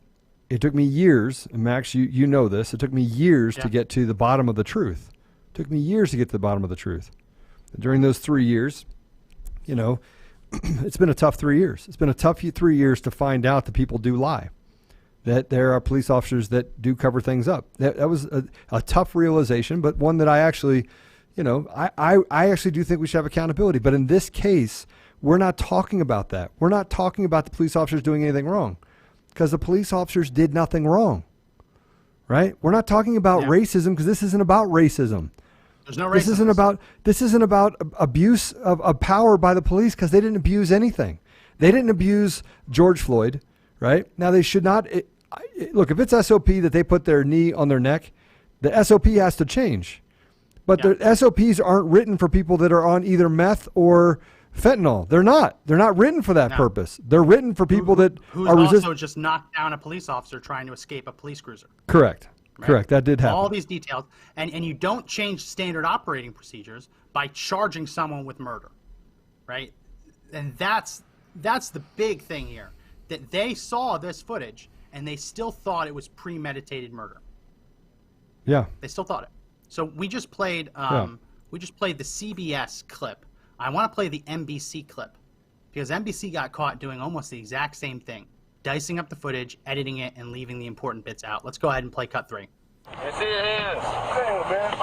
it took me years, and Max, you know this, it took me years to get to the bottom of the truth. It took me years to get to the bottom of the truth. During those 3 years, you know, it's been a tough 3 years. It's been a tough 3 years to find out that people do lie, that there are police officers that do cover things up. That was a tough realization, but one that I actually, you know, I actually do think we should have accountability. But in this case, we're not talking about that. We're not talking about the police officers doing anything wrong, because the police officers did nothing wrong, right? We're not talking about racism, because this isn't about racism. There's no racism. This isn't about abuse of power by the police, because they didn't abuse anything. They didn't abuse George Floyd, right? Now, they should not. Look, if it's SOP that they put their knee on their neck, the SOP has to change. But the SOPs aren't written for people that are on either meth or fentanyl. They're not. They're not written for that purpose. They're written for people that are also just knocked down a police officer trying to escape a police cruiser. Correct. Right? Correct. That did happen. All these details. And you don't change standard operating procedures by charging someone with murder, right? And that's the big thing here, that they saw this footage and they still thought it was premeditated murder. Yeah. They still thought it. So we just played the CBS clip. I want to play the NBC clip, because NBC got caught doing almost the exact same thing, dicing up the footage, editing it, and leaving the important bits out. Let's go ahead and play cut 3. I see your hands.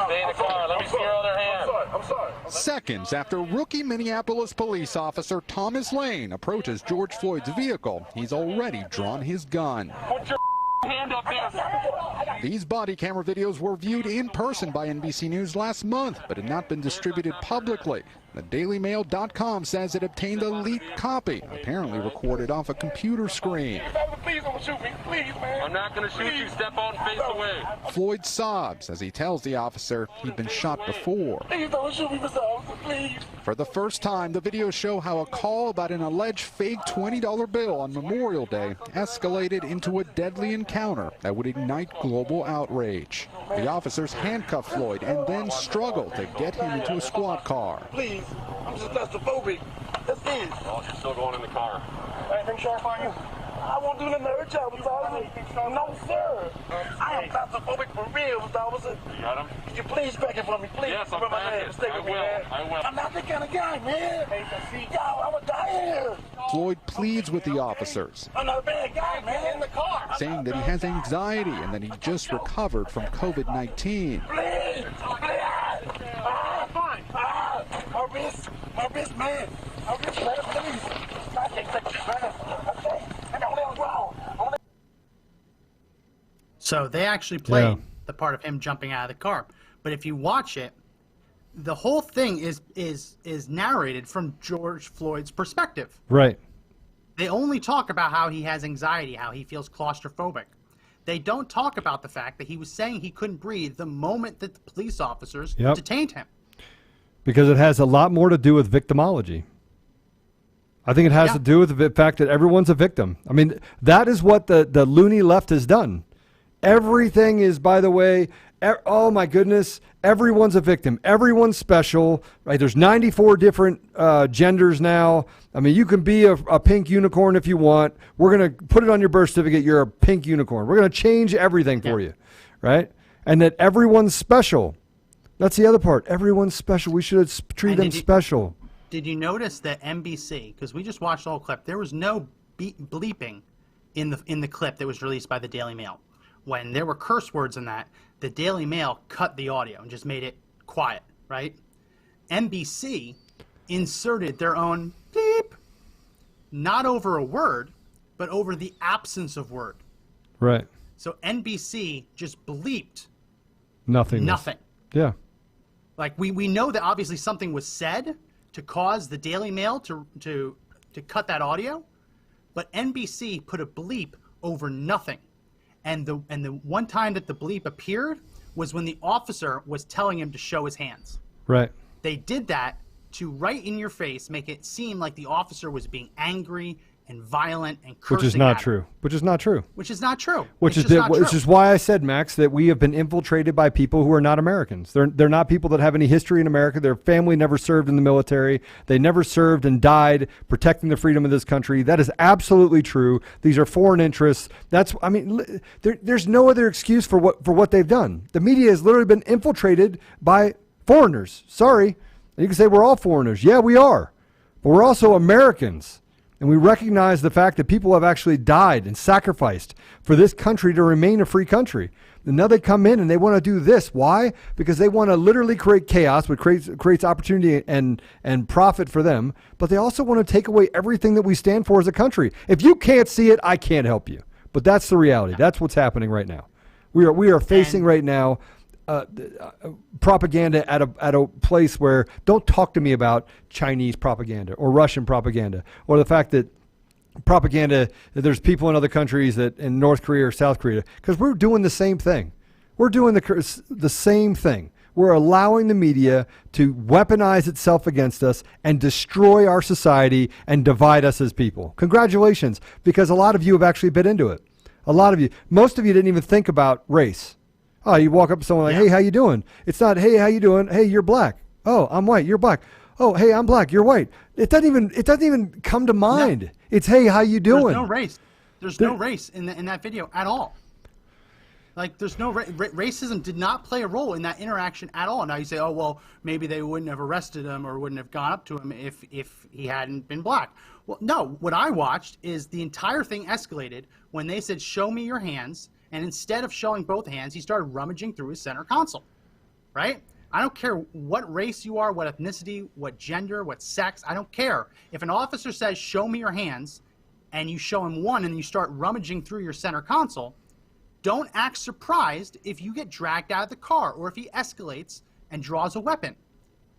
Stay in the car. Let me see your other hand. I'm sorry. Seconds after rookie Minneapolis police officer Thomas Lane approaches George Floyd's vehicle, he's already drawn his gun. Put your hand up there. These body camera videos were viewed in person by NBC News last month, but had not been distributed publicly. The DailyMail.com says it obtained a leaked copy, apparently recorded off a computer screen. Please don't shoot me. Please, man. I'm not going to shoot you. Step on, face away. Floyd sobs as he tells the officer he'd been shot before. Please don't shoot me, Mr. Officer, please. For the first time, the videos show how a call about an alleged fake $20 bill on Memorial Day escalated into a deadly encounter that would ignite global outrage. The officers handcuffed Floyd and then struggled to get him into a squad car. Please, I'm just claustrophobic. That's it. Oh, you're still going in the car. Anything sharp on you? I won't do nothing to hurt y'all, Mr. Officer. No, sir. I am claustrophobic for real, Mr. Officer. You got him? Could you please back it for me, please? Yes, I'm back it. I will. I'm not that kind of guy, man. Yo, I would die here. Floyd pleads with the officers, I'm not a bad guy, man. In the car. saying that he has anxiety and that he just recovered from COVID-19. Please, please. Fine. My wrist, man. My wrist, man, please. I can't take this, man. Okay. I don't let him go. So they actually played the part of him jumping out of the car. But if you watch it, the whole thing is narrated from George Floyd's perspective. Right. They only talk about how he has anxiety, how he feels claustrophobic. They don't talk about the fact that he was saying he couldn't breathe the moment that the police officers detained him. Because it has a lot more to do with victimology. I think it has to do with the fact that everyone's a victim. I mean, that is what the loony left has done. Everything is, by the way, oh my goodness, everyone's a victim. Everyone's special, right? There's 94 different genders now. I mean, you can be a pink unicorn if you want. We're going to put it on your birth certificate. You're a pink unicorn. We're going to change everything for you, right? And that everyone's special. That's the other part. Everyone's special. We should treat them special. Did you notice that NBC, because we just watched the whole clip, there was no bleeping in the clip that was released by the Daily Mail. When there were curse words in that, the Daily Mail cut the audio and just made it quiet, right? NBC inserted their own beep, not over a word, but over the absence of word. Right. So NBC just bleeped nothing. Yeah. Like we know that obviously something was said to cause the Daily Mail to cut that audio, but NBC put a bleep over nothing. And the one time that the bleep appeared was when the officer was telling him to show his hands. Right. They did that to right in your face make it seem like the officer was being angry and violent and cursing. Which is not true. Which is not true. Which is not true. Which is why I said, Max, that we have been infiltrated by people who are not Americans. They're not people that have any history in America. Their family never served in the military. They never served and died protecting the freedom of this country. That is absolutely true. These are foreign interests. There's no other excuse for what they've done. The media has literally been infiltrated by foreigners. Sorry. You can say we're all foreigners. Yeah, we are. But we're also Americans. And we recognize the fact that people have actually died and sacrificed for this country to remain a free country. And now they come in and they want to do this. Why? Because they want to literally create chaos, which creates opportunity and profit for them. But they also want to take away everything that we stand for as a country. If you can't see it, I can't help you. But that's the reality. That's what's happening right now. We are facing right now propaganda at a place where don't talk to me about Chinese propaganda or Russian propaganda or the fact that propaganda that there's people in other countries that in North Korea or South Korea, because we're doing the same thing. We're doing the same thing. We're allowing the media to weaponize itself against us and destroy our society and divide us as people. Congratulations, because a lot of you have actually been into it. A lot of you, most of you didn't even think about race. Oh, you walk up to someone like, hey, how you doing? It's not, hey, how you doing? Hey, you're black. Oh, I'm white. You're black. Oh, hey, I'm black. You're white. It doesn't even come to mind. No. It's, hey, how you doing? There's no race. There's no race in that video at all. Like, there's no racism did not play a role in that interaction at all. Now you say, oh, well, maybe they wouldn't have arrested him or wouldn't have gone up to him if he hadn't been black. Well, no, what I watched is the entire thing escalated when they said, show me your hands. And instead of showing both hands, he started rummaging through his center console, right? I don't care what race you are, what ethnicity, what gender, what sex. I don't care. If an officer says, show me your hands, and you show him one and you start rummaging through your center console, don't act surprised if you get dragged out of the car or if he escalates and draws a weapon.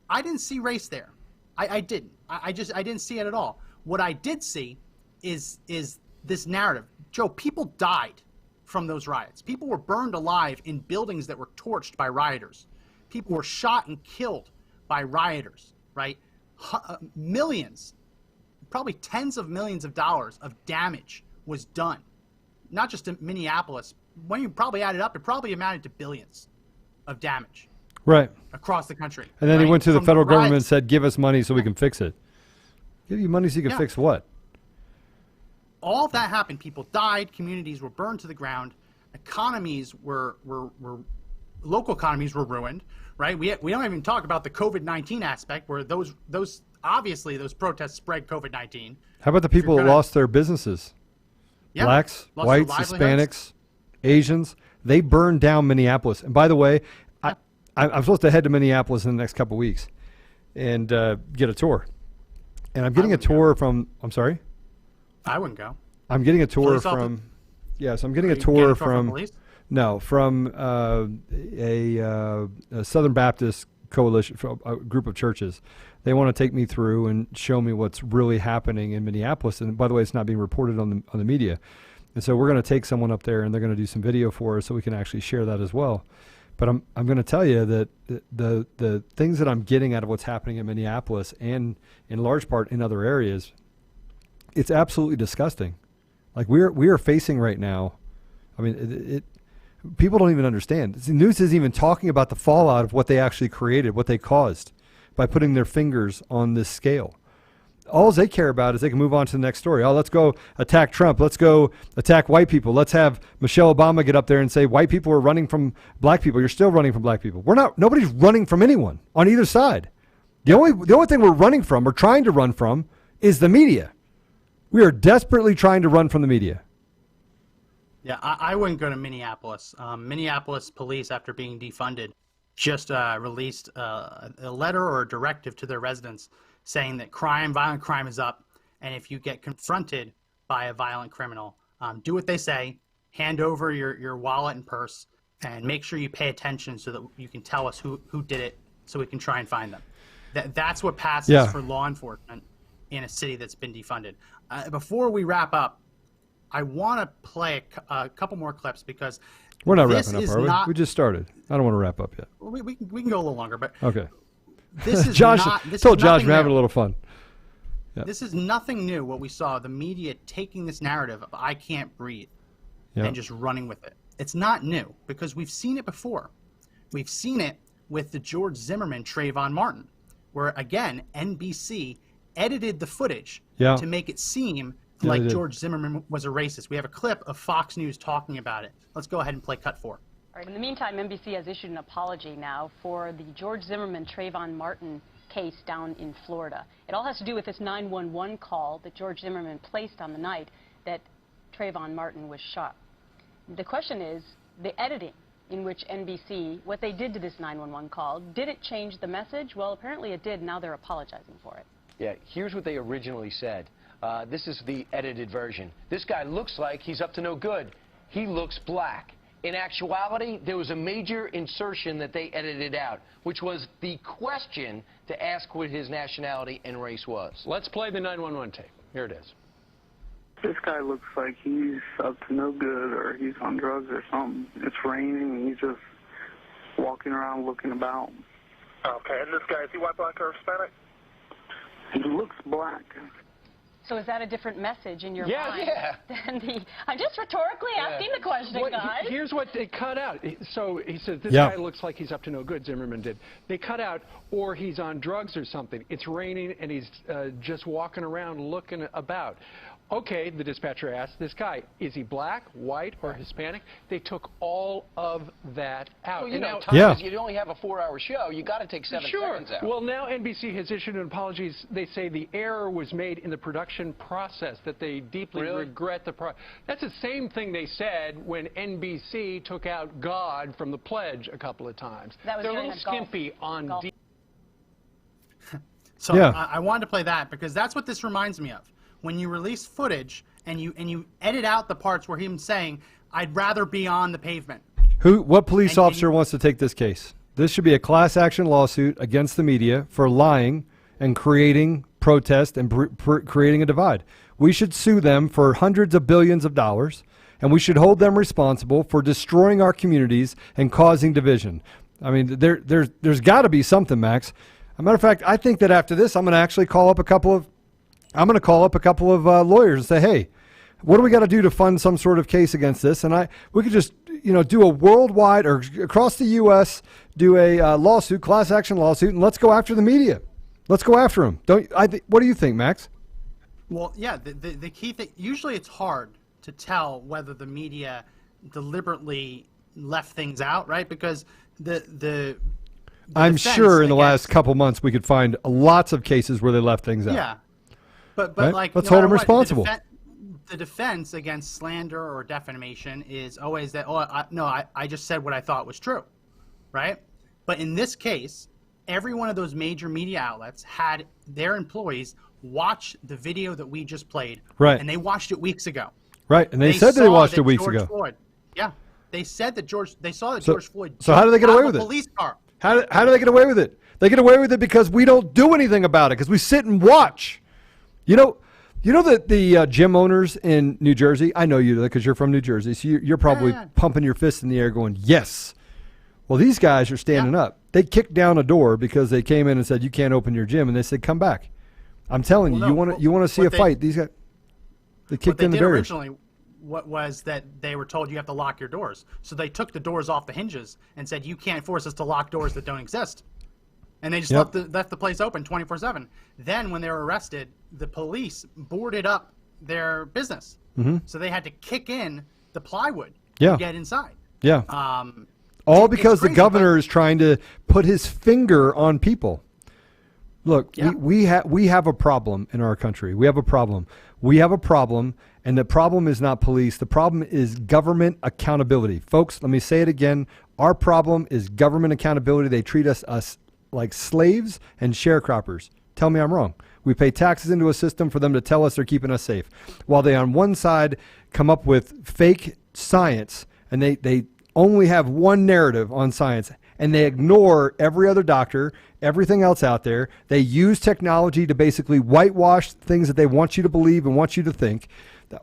I didn't see race there. I didn't. I didn't see it at all. What I did see is this narrative. Joe, people died from those riots. People were burned alive in buildings that were torched by rioters. People were shot and killed by rioters, right? Millions, probably tens of millions of dollars of damage was done. Not just in Minneapolis. When you probably add it up, it probably amounted to billions of damage. Right. Across the country. And then right? he went to the From federal riots. government and said, give us money so we can fix it. Give you money so you can fix what? All of that happened. People died. Communities were burned to the ground. Economies were local economies were ruined. Right. We don't even talk about the COVID-19 aspect, where those obviously those protests spread COVID-19. How about the people that lost their businesses? Yeah, Blacks, lost whites, their livelihoods. Hispanics, Asians. They burned down Minneapolis. And by the way, I'm supposed to head to Minneapolis in the next couple of weeks and get a tour. And I'm getting a tour from. I'm sorry. I wouldn't go. I'm getting a tour from. Yeah, so I'm getting a tour from. No, from a Southern Baptist coalition, a group of churches. They want to take me through and show me what's really happening in Minneapolis. And by the way, it's not being reported on the media. And so we're going to take someone up there, and they're going to do some video for us so we can actually share that as well. But I'm going to tell you that the things that I'm getting out of what's happening in Minneapolis and in large part in other areas, it's absolutely disgusting. Like we are facing right now. I mean, people don't even understand. The news isn't even talking about the fallout of what they actually created, what they caused by putting their fingers on this scale. All they care about is they can move on to the next story. Oh, let's go attack Trump. Let's go attack white people. Let's have Michelle Obama get up there and say white people are running from black people. You're still running from black people. We're not. Nobody's running from anyone on either side. The only thing we're running from or trying to run from is the media. We are desperately trying to run from the media. Yeah, I wouldn't go to Minneapolis. Minneapolis police, after being defunded, just released a letter or a directive to their residents saying that violent crime is up, and if you get confronted by a violent criminal, do what they say, hand over your wallet and purse, and make sure you pay attention so that you can tell us who did it so we can try and find them. That's what passes for law enforcement in a city that's been defunded. Before we wrap up, I want to play a couple more clips because we're not wrapping up, are we? We just started. I don't want to wrap up yet. We can go a little longer, but okay. This is Josh told Josh we're having a little fun. Yep. This is nothing new. What we saw, the media taking this narrative of "I can't breathe" and just running with it. It's not new because we've seen it before. We've seen it with the George Zimmerman Trayvon Martin, where again NBC edited the footage to make it seem like George Zimmerman was a racist. We have a clip of Fox News talking about it. Let's go ahead and play cut 4. All right, in the meantime, NBC has issued an apology now for the George Zimmerman Trayvon Martin case down in Florida. It all has to do with this 911 call that George Zimmerman placed on the night that Trayvon Martin was shot. The question is, the editing in which NBC, what they did to this 911 call, did it change the message? Well, apparently it did. Now they're apologizing for it. Yeah, here's what they originally said. This is the edited version. This guy looks like he's up to no good. He looks black. In actuality, there was a major insertion that they edited out, which was the question to ask what his nationality and race was. Let's play the 911 tape. Here it is. This guy looks like he's up to no good or he's on drugs or something. It's raining and he's just walking around looking about. Okay, and this guy, is he white, black, or Hispanic? He looks black. So is that a different message in your mind? Yeah. Than the, I'm just rhetorically asking the question, guys. Here's what they cut out. So he said, this guy looks like he's up to no good, Zimmerman did. They cut out, or he's on drugs or something. It's raining and he's just walking around looking about. Okay, the dispatcher asked this guy, is he black, white, or Hispanic? They took all of that out. Well, you know, Tom, you only have a 4-hour show. You got to take 7 seconds out. Well, now NBC has issued an apology. They say the error was made in the production process, that they deeply regret the That's the same thing they said when NBC took out God from the pledge a couple of times. That was They're a little skimpy on So I wanted to play that because that's what this reminds me of. When you release footage and you edit out the parts where him saying I'd rather be on the pavement. What police officer wants to take this case? This should be a class action lawsuit against the media for lying and creating protest and creating a divide. We should sue them for hundreds of billions of dollars, and we should hold them responsible for destroying our communities and causing division. I mean, there's got to be something, Max. As a matter of fact, I think that after this, I'm going to actually call up a couple of lawyers and say, hey, what do we got to do to fund some sort of case against this? And we could just, do a worldwide or across the U.S. do a lawsuit, class action lawsuit, and let's go after the media. Let's go after them. What do you think, Max? Well, yeah, the key thing, usually it's hard to tell whether the media deliberately left things out, right? Because I'm sure in the last couple months we could find lots of cases where they left things out. Yeah, but right? like let's hold them responsible. The defense against slander or defamation is always that, I just said what I thought was true, right? But in this case, every one of those major media outlets had their employees watch the video that we just played, right? And they watched it weeks ago, right? And they said they watched it weeks ago. Floyd, yeah, they said that George Floyd. So how do they get away with it? Police car. How do they get away with it? They get away with it because we don't do anything about it, because we sit and watch. You know that the gym owners in New Jersey, I know you because you're from New Jersey, so you're probably pumping your fist in the air going, yes. Well, these guys are standing up. They kicked down a door because they came in and said, you can't open your gym, and they said, come back. I'm telling you, you want to see a fight. These guys, they kicked in the barriers. Originally, what was that they were told you have to lock your doors. So they took the doors off the hinges and said, you can't force us to lock doors that don't exist. And they just left the place open 24/7. Then when they were arrested, the police boarded up their business. Mm-hmm. So they had to kick in the plywood to get inside. Yeah. All because the governor is trying to put his finger on people. Look, we have a problem in our country. We have a problem. And the problem is not police. The problem is government accountability. Folks, let me say it again. Our problem is government accountability. They treat us like slaves and sharecroppers. Tell me I'm wrong. We pay taxes into a system for them to tell us they're keeping us safe, while they on one side come up with fake science, and they only have one narrative on science, and they ignore every other doctor, everything else out there. They use technology to basically whitewash things that they want you to believe and want you to think.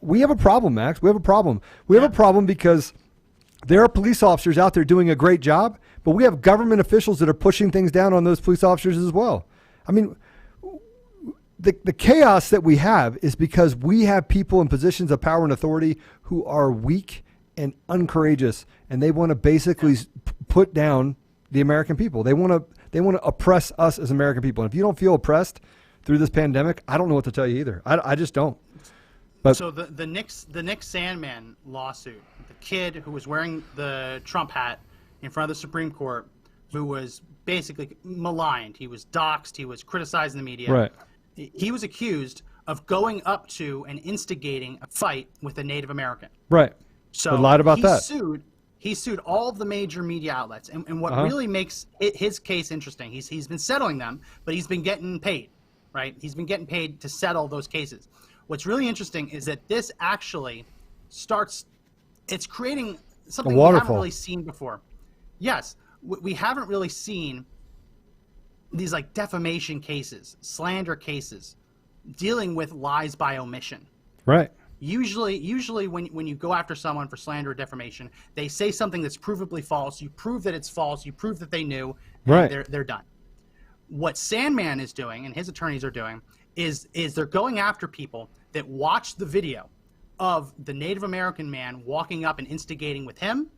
We have a problem, Max. We have a problem. We have a problem because there are police officers out there doing a great job, but we have government officials that are pushing things down on those police officers as well. I mean, the chaos that we have is because we have people in positions of power and authority who are weak and uncourageous, and they want to basically put down the American people. They want to oppress us as American people. And if you don't feel oppressed through this pandemic, I don't know what to tell you either. I just don't. But so the Nick Sandmann lawsuit, the kid who was wearing the Trump hat in front of the Supreme Court, who was basically maligned, he was doxxed, he was criticizing the media. Right. He was accused of going up to and instigating a fight with a Native American. Right. So they lied about that. He sued all of the major media outlets, and what really makes his case interesting, he's been settling them, but he's been getting paid, right? He's been getting paid to settle those cases. What's really interesting is that this actually it's creating something we haven't really seen before. Yes, we haven't really seen these like defamation cases, slander cases, dealing with lies by omission. Right. Usually when you go after someone for slander or defamation, they say something that's provably false. You prove that it's false. You prove that they knew. And right. They're done. What Sandmann is doing and his attorneys are doing is they're going after people that watched the video of the Native American man walking up and instigating with him,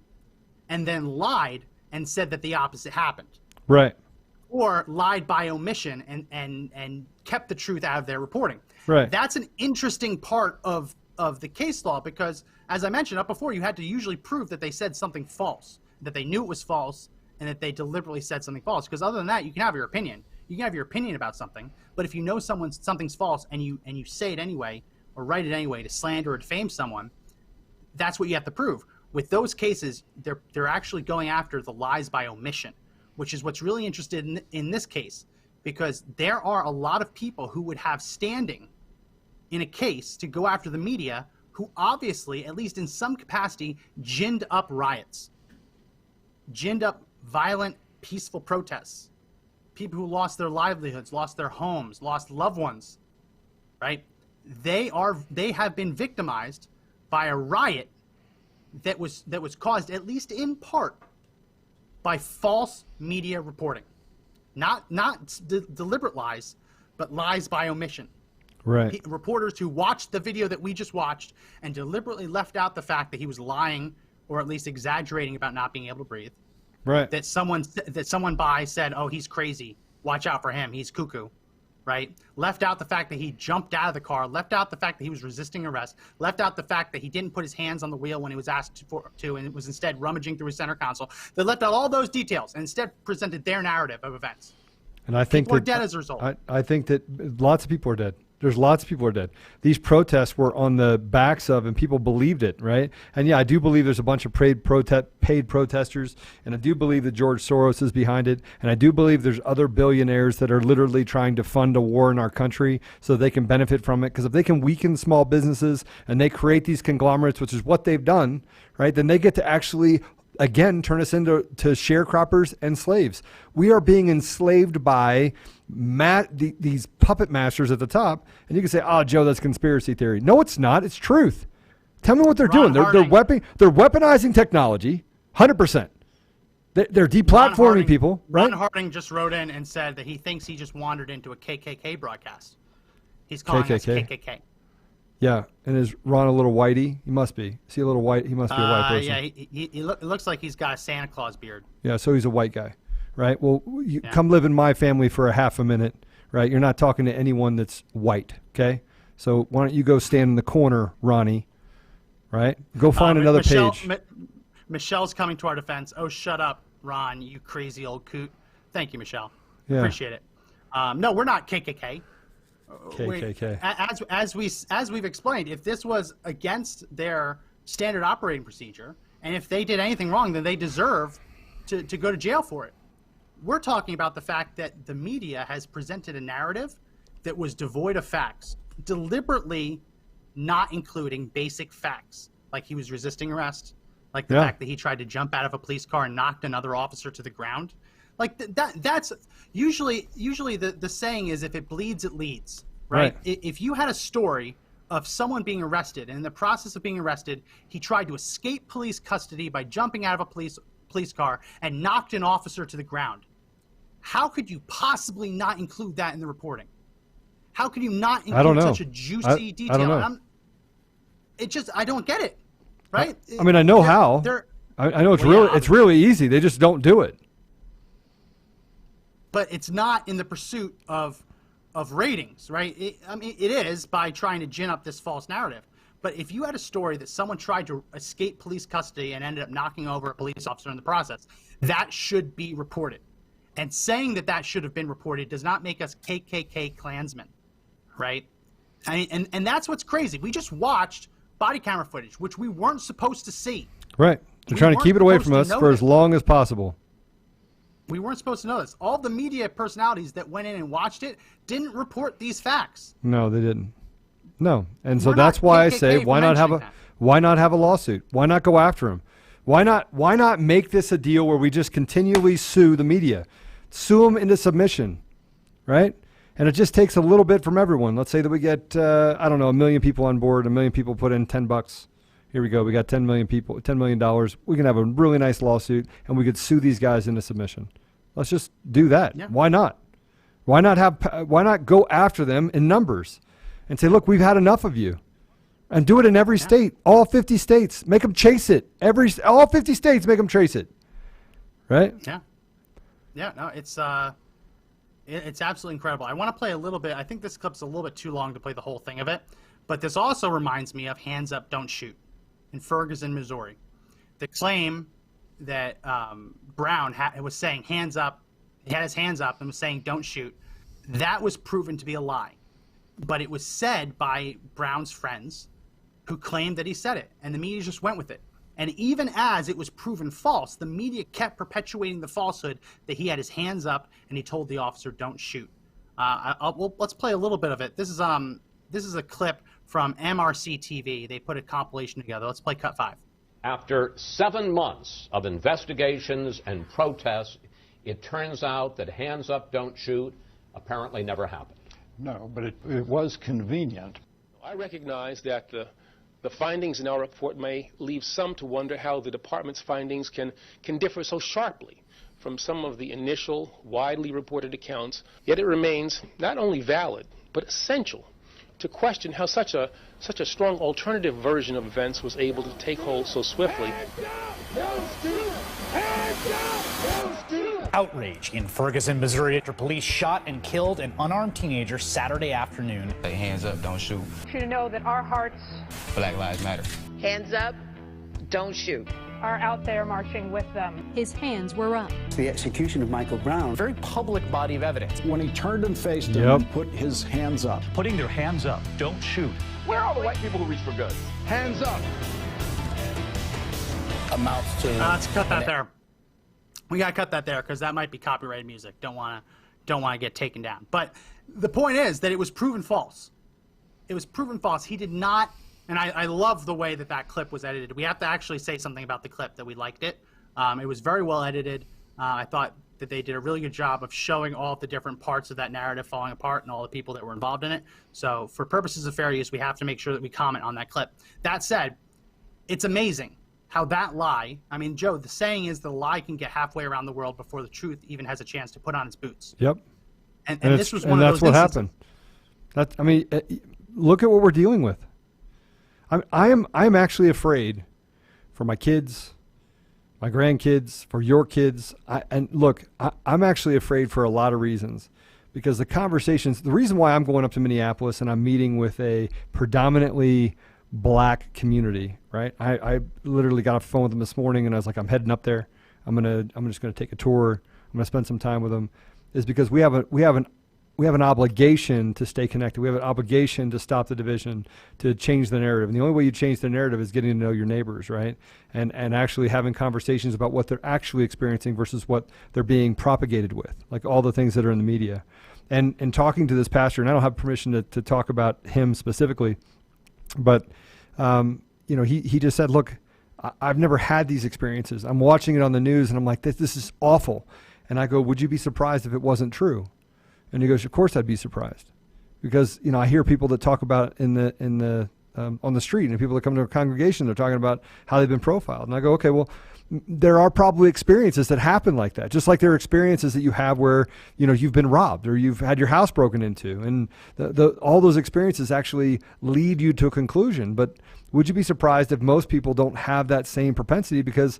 and then lied and said that the opposite happened. Right. Or lied by omission and kept the truth out of their reporting. Right. That's an interesting part of the case law, because as I mentioned up before, you had to usually prove that they said something false, that they knew it was false, and that they deliberately said something false. Because other than that, you can have your opinion. You can have your opinion about something, but if you know something's false and you say it anyway or write it anyway to slander or defame someone, that's what you have to prove. With those cases, they're actually going after the lies by omission, which is what's really interesting in this case, because there are a lot of people who would have standing in a case to go after the media who obviously, at least in some capacity, ginned up riots, ginned up violent, peaceful protests. People who lost their livelihoods, lost their homes, lost loved ones, right? They have been victimized by a riot that was caused, at least in part, by false media reporting. Not deliberate lies, but lies by omission. Right. Reporters who watched the video that we just watched and deliberately left out the fact that he was lying or at least exaggerating about not being able to breathe. Right. That someone by said, "Oh, he's crazy. Watch out for him. He's cuckoo." Right? Left out the fact that he jumped out of the car. Left out the fact that he was resisting arrest. Left out the fact that he didn't put his hands on the wheel when he was asked to, and it was instead rummaging through his center console. They left out all those details and instead presented their narrative of events. And I think people are dead as a result. I think that lots of people are dead. There's lots of people are dead. These protests were on the backs of, and people believed it, right? And yeah, I do believe there's a bunch of paid protesters, and I do believe that George Soros is behind it, and I do believe there's other billionaires that are literally trying to fund a war in our country so they can benefit from it. Because if they can weaken small businesses and they create these conglomerates, which is what they've done, right, then they get to actually again turn us into sharecroppers and slaves. We are being enslaved by these puppet masters at the top, and you can say, "Oh, Joe, that's conspiracy theory." No, it's not. It's truth. Tell me what they're doing. They're weaponizing technology, 100%. They're deplatforming people. Right? Ron Harding just wrote in and said that he thinks he just wandered into a KKK broadcast. He's calling us KKK. Yeah, and is Ron a little whitey? He must be. Is he a little white? He must be a white person. Yeah, it looks like he's got a Santa Claus beard. Yeah, so he's a white guy, right? Well, come live in my family for a half a minute, right? You're not talking to anyone that's white, okay? So why don't you go stand in the corner, Ronnie, right? Go find another page. Michelle's coming to our defense. "Oh, shut up, Ron, you crazy old coot." Thank you, Michelle. Yeah. Appreciate it. No, we're not KKK. KKK. As we've explained, if this was against their standard operating procedure, and if they did anything wrong, then they deserve to go to jail for it. We're talking about the fact that the media has presented a narrative that was devoid of facts, deliberately not including basic facts, like he was resisting arrest, like the fact that he tried to jump out of a police car and knocked another officer to the ground. Like that's usually the saying is, if it bleeds, it leads, right? If you had a story of someone being arrested, and in the process of being arrested, he tried to escape police custody by jumping out of a police car and knocked an officer to the ground, how could you possibly not include that in the reporting? How could you not include such a juicy detail? I don't know. I don't get it, right? I mean, I know how. I know it's really easy. They just don't do it. But it's not in the pursuit of ratings, right? It is by trying to gin up this false narrative. But if you had a story that someone tried to escape police custody and ended up knocking over a police officer in the process, that should be reported. And saying that should have been reported does not make us KKK Klansmen, right? And that's what's crazy. We just watched body camera footage, which we weren't supposed to see. Right. They're trying to keep it away from us for as long as possible. We weren't supposed to know this. All the media personalities that went in and watched it didn't report these facts. No, they didn't. No. And so that's why I say, why not have a lawsuit? Why not go after him? Why not make this a deal where we just continually sue the media? Sue them into submission, right? And it just takes a little bit from everyone. Let's say that we get, I don't know, 1 million people on board, 1 million people put in $10. Here we go. We got 10 million people, $10 million. We can have a really nice lawsuit, and we could sue these guys into submission. Let's just do that. Yeah. Why not? Why not go after them in numbers and say, look, we've had enough of you, and do it in every state, all 50 states. Make them chase it. All 50 states, make them chase it. Right? Yeah. Yeah. No, it's absolutely incredible. I want to play a little bit. I think this clip's a little bit too long to play the whole thing of it, but this also reminds me of Hands Up, Don't Shoot in Ferguson, Missouri. The claim that Brown was saying hands up, he had his hands up and was saying don't shoot, that was proven to be a lie. But it was said by Brown's friends who claimed that he said it, and the media just went with it. And even as it was proven false, the media kept perpetuating the falsehood that he had his hands up and he told the officer don't shoot. Let's play a little bit of it. This is a clip from MRC TV. They put a compilation together. Let's play cut 5. After 7 months of investigations and protests, it turns out that hands up, don't shoot apparently never happened. No, but it was convenient. I recognize that the findings in our report may leave some to wonder how the department's findings can differ so sharply from some of the initial, widely reported accounts. Yet it remains not only valid, but essential to question how such a strong alternative version of events was able to take hold so swiftly. Outrage in Ferguson, Missouri after police shot and killed an unarmed teenager Saturday afternoon. Hands up, don't shoot. You know that our hearts, Black Lives Matter. hands up, don't shoot, are out there marching with them. His hands were up. The execution of Michael Brown. Very public body of evidence. When he turned and faced him and put his hands up. Putting their hands up, don't shoot. Where are the white people who reach for guns? Hands up. Amounts to... Let's cut that there. We gotta cut that there because that might be copyrighted music. Don't wanna get taken down. But the point is that it was proven false. It was proven false. He did not, and I love the way that clip was edited. We have to actually say something about the clip that we liked it. It was very well edited. I thought that they did a really good job of showing all of the different parts of that narrative falling apart and all the people that were involved in it. So for purposes of fair use, we have to make sure that we comment on that clip. That said, it's amazing how that lie, I mean, Joe, the saying is the lie can get halfway around the world before the truth even has a chance to put on its boots. Yep. And this was one of those instances. That's what happened. I mean, look at what we're dealing with. I'm actually afraid for my kids, my grandkids, for your kids. I'm actually afraid for a lot of reasons, because the conversations, the reason why I'm going up to Minneapolis and I'm meeting with a predominantly black community, right? I literally got off the phone with them this morning and I was like, I'm heading up there. I'm just gonna take a tour. I'm gonna spend some time with them, is because we have an obligation to stay connected. We have an obligation to stop the division, to change the narrative. And the only way you change the narrative is getting to know your neighbors, right? And actually having conversations about what they're actually experiencing versus what they're being propagated with, like all the things that are in the media. And talking to this pastor, and I don't have permission to talk about him specifically, but he just said, look, I've never had these experiences. I'm watching it on the news and I'm like, this is awful. And I go, would you be surprised if it wasn't true? And he goes, of course I'd be surprised, because I hear people that talk about on the street, and people that come to a congregation, they're talking about how they've been profiled. And I go, okay, well, there are probably experiences that happen like that, just like there are experiences that you have where you've been robbed or you've had your house broken into, and all those experiences actually lead you to a conclusion. But would you be surprised if most people don't have that same propensity, because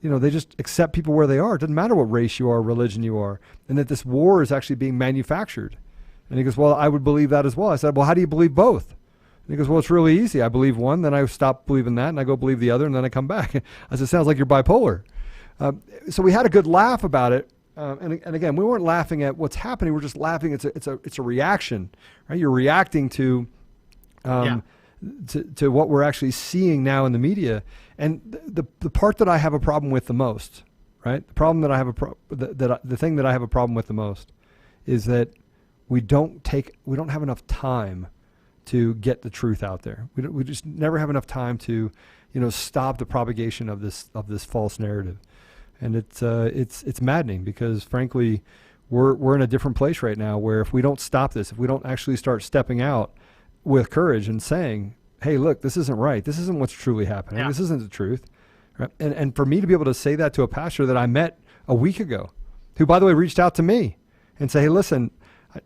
they just accept people where they are? It doesn't matter what race you are, religion you are, and that this war is actually being manufactured. And he goes, well, I would believe that as well. I said, well, how do you believe both? And he goes, well, it's really easy. I believe one, then I stop believing that, and I go believe the other, and then I come back. I said, sounds like you're bipolar. So we had a good laugh about it. And again, we weren't laughing at what's happening. We're just laughing. It's a reaction, right? You're reacting to what we're actually seeing now in the media. And the part that I have a problem with the most, right? The problem that I have the thing that I have a problem with the most is that we don't have enough time to get the truth out there. We just never have enough time to, stop the propagation of this false narrative. And it's maddening, because frankly, we're in a different place right now, where if we don't stop this, if we don't actually start stepping out with courage and saying, hey, look, this isn't right. This isn't what's truly happening. Yeah. This isn't the truth. Right? And for me to be able to say that to a pastor that I met a week ago, who, by the way, reached out to me and say, hey, listen,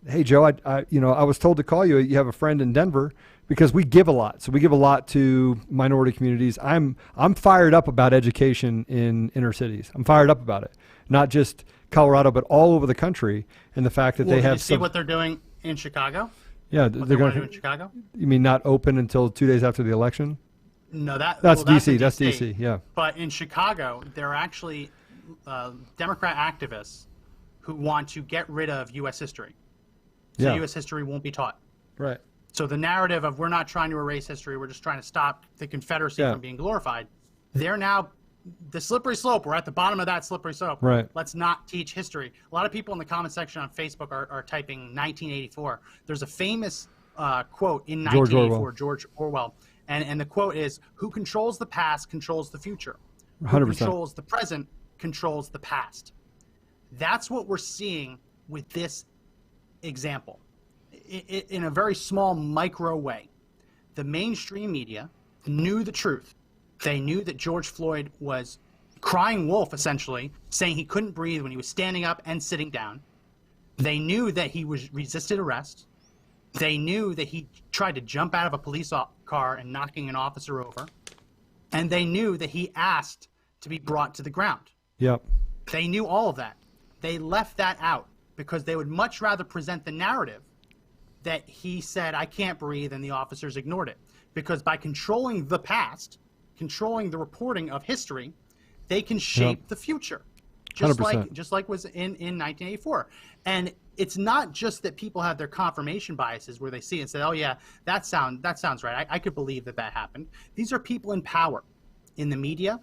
hey, Joe, I was told to call you. You have a friend in Denver, because we give a lot. So we give a lot to minority communities. I'm fired up about education in inner cities. I'm fired up about it. Not just Colorado, but all over the country. And the fact that they have. Did you see what they're doing in Chicago? Yeah, they're going to do in Chicago. You mean not open until 2 days after the election? No, that's DC. That's DC. Yeah. But in Chicago, there are actually Democrat activists who want to get rid of U.S. history. So U.S. history won't be taught. Right. So the narrative of we're not trying to erase history, we're just trying to stop the Confederacy from being glorified. They're now the slippery slope. We're at the bottom of that slippery slope. Right. Let's not teach history. A lot of people in the comment section on Facebook are typing 1984. There's a famous quote in George 1984, George Orwell. And the quote is, who controls the past controls the future. 100%. Who controls the present controls the past. That's what we're seeing with this example. In a very small micro way. The mainstream media knew the truth. They knew that George Floyd was crying wolf, essentially, saying he couldn't breathe when he was standing up and sitting down. They knew that he was resisted arrest. They knew that he tried to jump out of a police car and knocking an officer over. And they knew that he asked to be brought to the ground. Yep. They knew all of that. They left that out because they would much rather present the narrative that he said, I can't breathe, and the officers ignored it. Because by controlling the past, controlling the reporting of history, they can shape the future. Just 100%. like was in 1984. And it's not just that people have their confirmation biases where they see and say, oh yeah, that sounds right. I could believe that happened. These are people in power in the media,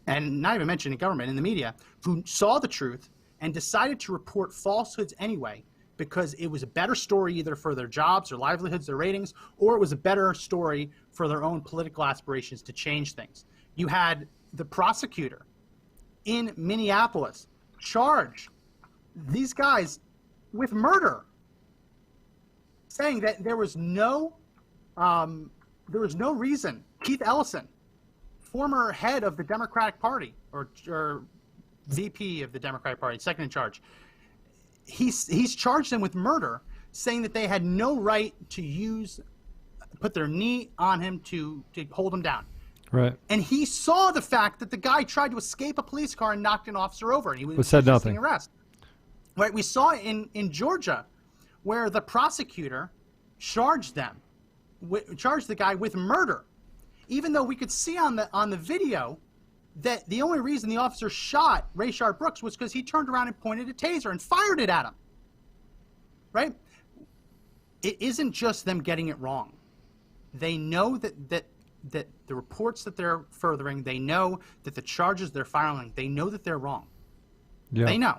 and not even mentioning government, in the media, who saw the truth and decided to report falsehoods anyway, because it was a better story either for their jobs, their livelihoods, their ratings, or it was a better story for their own political aspirations to change things. You had the prosecutor in Minneapolis charge these guys with murder, saying that there was no reason. Keith Ellison, former head of the Democratic Party, or VP of the Democratic Party, second in charge, he's charged them with murder, saying that they had no right to put their knee on him to hold him down. Right. And he saw the fact that the guy tried to escape a police car and knocked an officer over, and he was said resisting nothing. arrest. Right. We saw it in Georgia, where the prosecutor charged the guy with murder, even though we could see on the video that the only reason the officer shot Rayshard Brooks was because he turned around and pointed a taser and fired it at him. Right? It isn't just them getting it wrong. They know that the reports that they're furthering, they know that the charges they're filing, they know that they're wrong. Yeah. They know.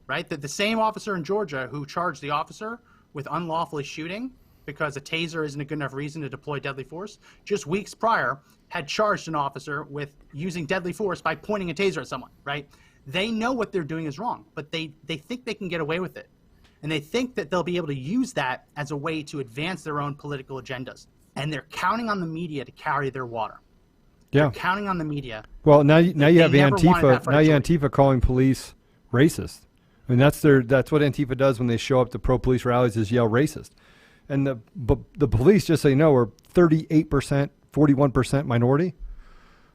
Right? That the same officer in Georgia who charged the officer with unlawfully shooting because a taser isn't a good enough reason to deploy deadly force, just weeks prior had charged an officer with using deadly force by pointing a taser at someone, right? They know what they're doing is wrong, but they think they can get away with it. And they think that they'll be able to use that as a way to advance their own political agendas. And they're counting on the media to carry their water. Yeah. They're counting on the media. Well, now you have Antifa. Now you have Antifa Antifa calling police racist. I mean, that's what Antifa does when they show up to pro-police rallies, is yell racist. And the police, just so you know, are 38%, 41% minority.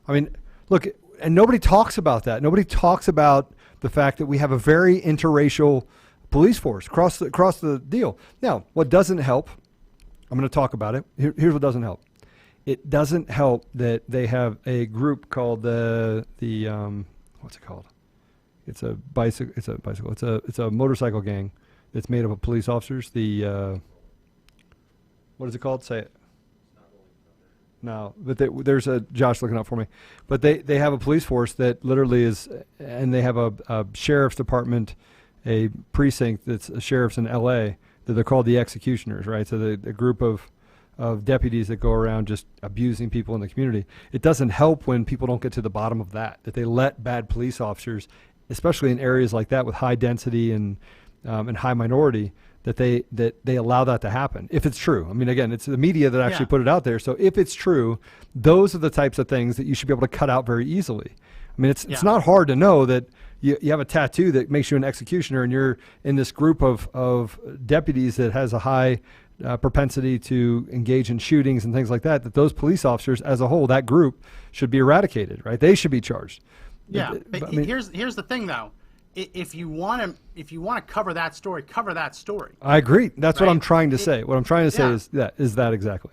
I mean, look, and nobody talks about that. Nobody talks about the fact that we have a very interracial police force across the deal. Now, what doesn't help, I'm going to talk about it. Here's what doesn't help. It doesn't help that they have a group called the what's it called? It's a bicycle. It's a motorcycle gang that's made up of police officers. What is it called? Say it. No, but there's a Josh looking up for me. But they have a police force that literally is, and they have a sheriff's department, a precinct that's a sheriff's in L.A. that they're called the executioners, right? So the group of deputies that go around just abusing people in the community. It doesn't help when people don't get to the bottom of that they let bad police officers, especially in areas like that with high density and high minority, that they allow that to happen. If it's true. I mean, again, it's the media that actually put it out there. So if it's true, those are the types of things that you should be able to cut out very easily. I mean, it's not hard to know that you have a tattoo that makes you an executioner, and you're in this group of deputies that has a high propensity to engage in shootings and things like that, that those police officers as a whole, that group, should be eradicated, right? They should be charged. Yeah, but I mean, here's the thing, though. If you want to cover that story, cover that story. I agree. That's right? What I'm trying to say. What I'm trying to say is that exactly.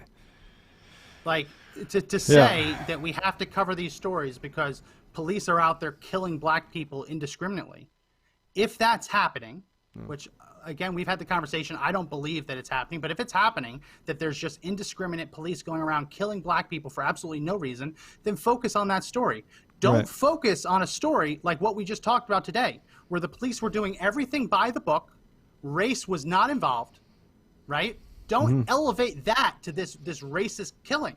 Like to say that we have to cover these stories because police are out there killing black people indiscriminately. If that's happening, which again we've had the conversation, I don't believe that it's happening, but if it's happening, that there's just indiscriminate police going around killing black people for absolutely no reason, then focus on that story. Don't focus on a story like what we just talked about today, where the police were doing everything by the book, race was not involved, right? Don't elevate that to this racist killing.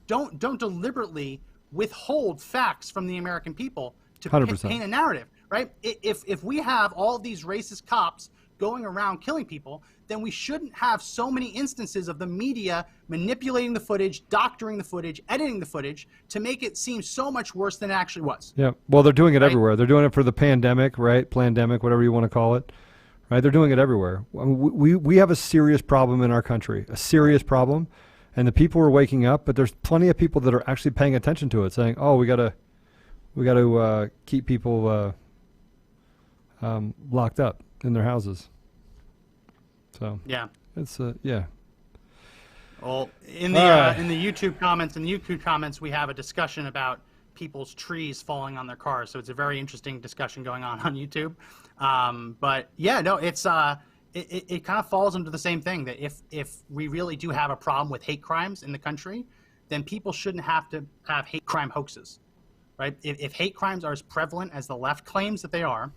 Don't deliberately withhold facts from the American people to 100%. paint a narrative, right? If we have all these racist cops going around killing people, then we shouldn't have so many instances of the media manipulating the footage, doctoring the footage, editing the footage to make it seem so much worse than it actually was. Yeah. Well, they're doing it everywhere. They're doing it for the pandemic, right? Plandemic, whatever you want to call it, right? They're doing it everywhere. I mean, we have a serious problem in our country, a serious problem, and the people are waking up. But there's plenty of people that are actually paying attention to it, saying, "Oh, we got to keep people locked up in their houses." So yeah, it's yeah. Well, in the YouTube comments, we have a discussion about people's trees falling on their cars. So it's a very interesting discussion going on YouTube. But yeah, no, it's it kind of falls into the same thing, that if we really do have a problem with hate crimes in the country, then people shouldn't have to have hate crime hoaxes, right? If hate crimes are as prevalent as the left claims that they are,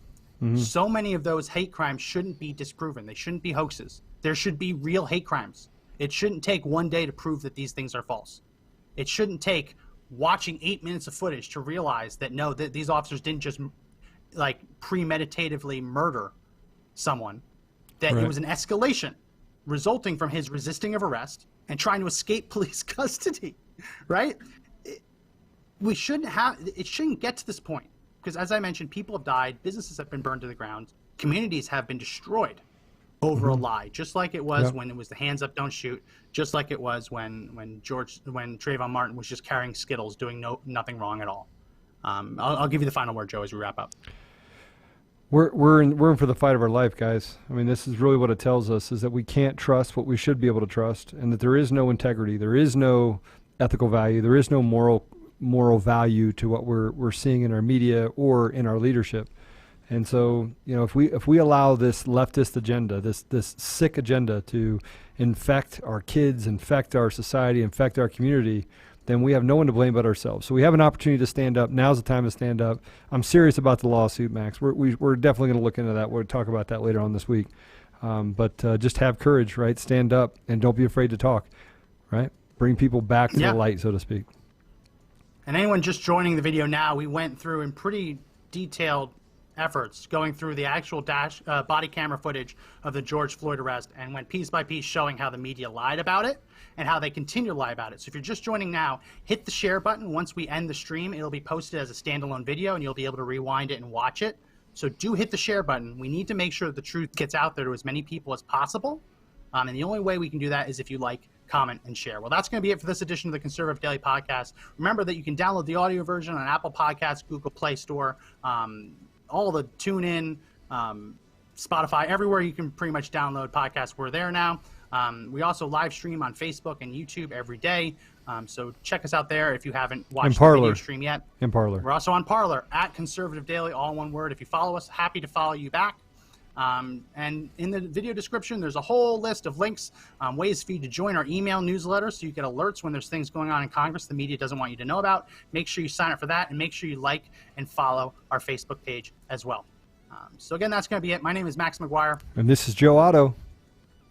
so many of those hate crimes shouldn't be disproven. They shouldn't be hoaxes. There should be real hate crimes. It shouldn't take one day to prove that these things are false. It shouldn't take watching 8 minutes of footage to realize that no, that these officers didn't just like premeditatively murder someone, that it was an escalation resulting from his resisting of arrest and trying to escape police custody, right? It shouldn't get to this point. Because as I mentioned, people have died, businesses have been burned to the ground, communities have been destroyed over a lie, just like it was when it was the hands up, don't shoot, just like it was when Trayvon Martin was just carrying Skittles, doing nothing wrong at all. I'll give you the final word, Joe, as we wrap up. We're in for the fight of our life, guys. I mean, this is really what it tells us, is that we can't trust what we should be able to trust, and that there is no integrity, there is no ethical value, there is no moral value to what we're seeing in our media or in our leadership. And so, you know, if we allow this leftist agenda, this sick agenda to infect our kids, infect our society, infect our community, then we have no one to blame but ourselves. So we have an opportunity to stand up. Now's the time to stand up. I'm serious about the lawsuit, Max. We're definitely going to look into that. We'll talk about that later on this week. But just have courage, right? Stand up and don't be afraid to talk, right? Bring people back to the light, so to speak. And anyone just joining the video now, we went through in pretty detailed efforts going through the actual body camera footage of the George Floyd arrest and went piece by piece showing how the media lied about it and how they continue to lie about it. So if you're just joining now, hit the share button. Once we end the stream, it'll be posted as a standalone video and you'll be able to rewind it and watch it. So do hit the share button. We need to make sure that the truth gets out there to as many people as possible. And the only way we can do that is if you like, comment, and share. Well, that's going to be it for this edition of the Conservative Daily Podcast. Remember that you can download the audio version on Apple Podcasts, Google Play Store, all the TuneIn, Spotify, everywhere you can pretty much download podcasts. We're there now. We also live stream on Facebook and YouTube every day. So check us out there if you haven't watched the video stream yet. In Parler. We're also on Parler, at Conservative Daily, all one word. If you follow us, happy to follow you back. And in the video description, there's a whole list of links, ways for you to join our email newsletter so you get alerts when there's things going on in Congress the media doesn't want you to know about. Make sure you sign up for that, and make sure you like and follow our Facebook page as well. So again, that's going to be it. My name is Max McGuire. And this is Joe Otto.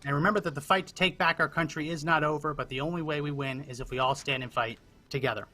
And remember that the fight to take back our country is not over, but the only way we win is if we all stand and fight together.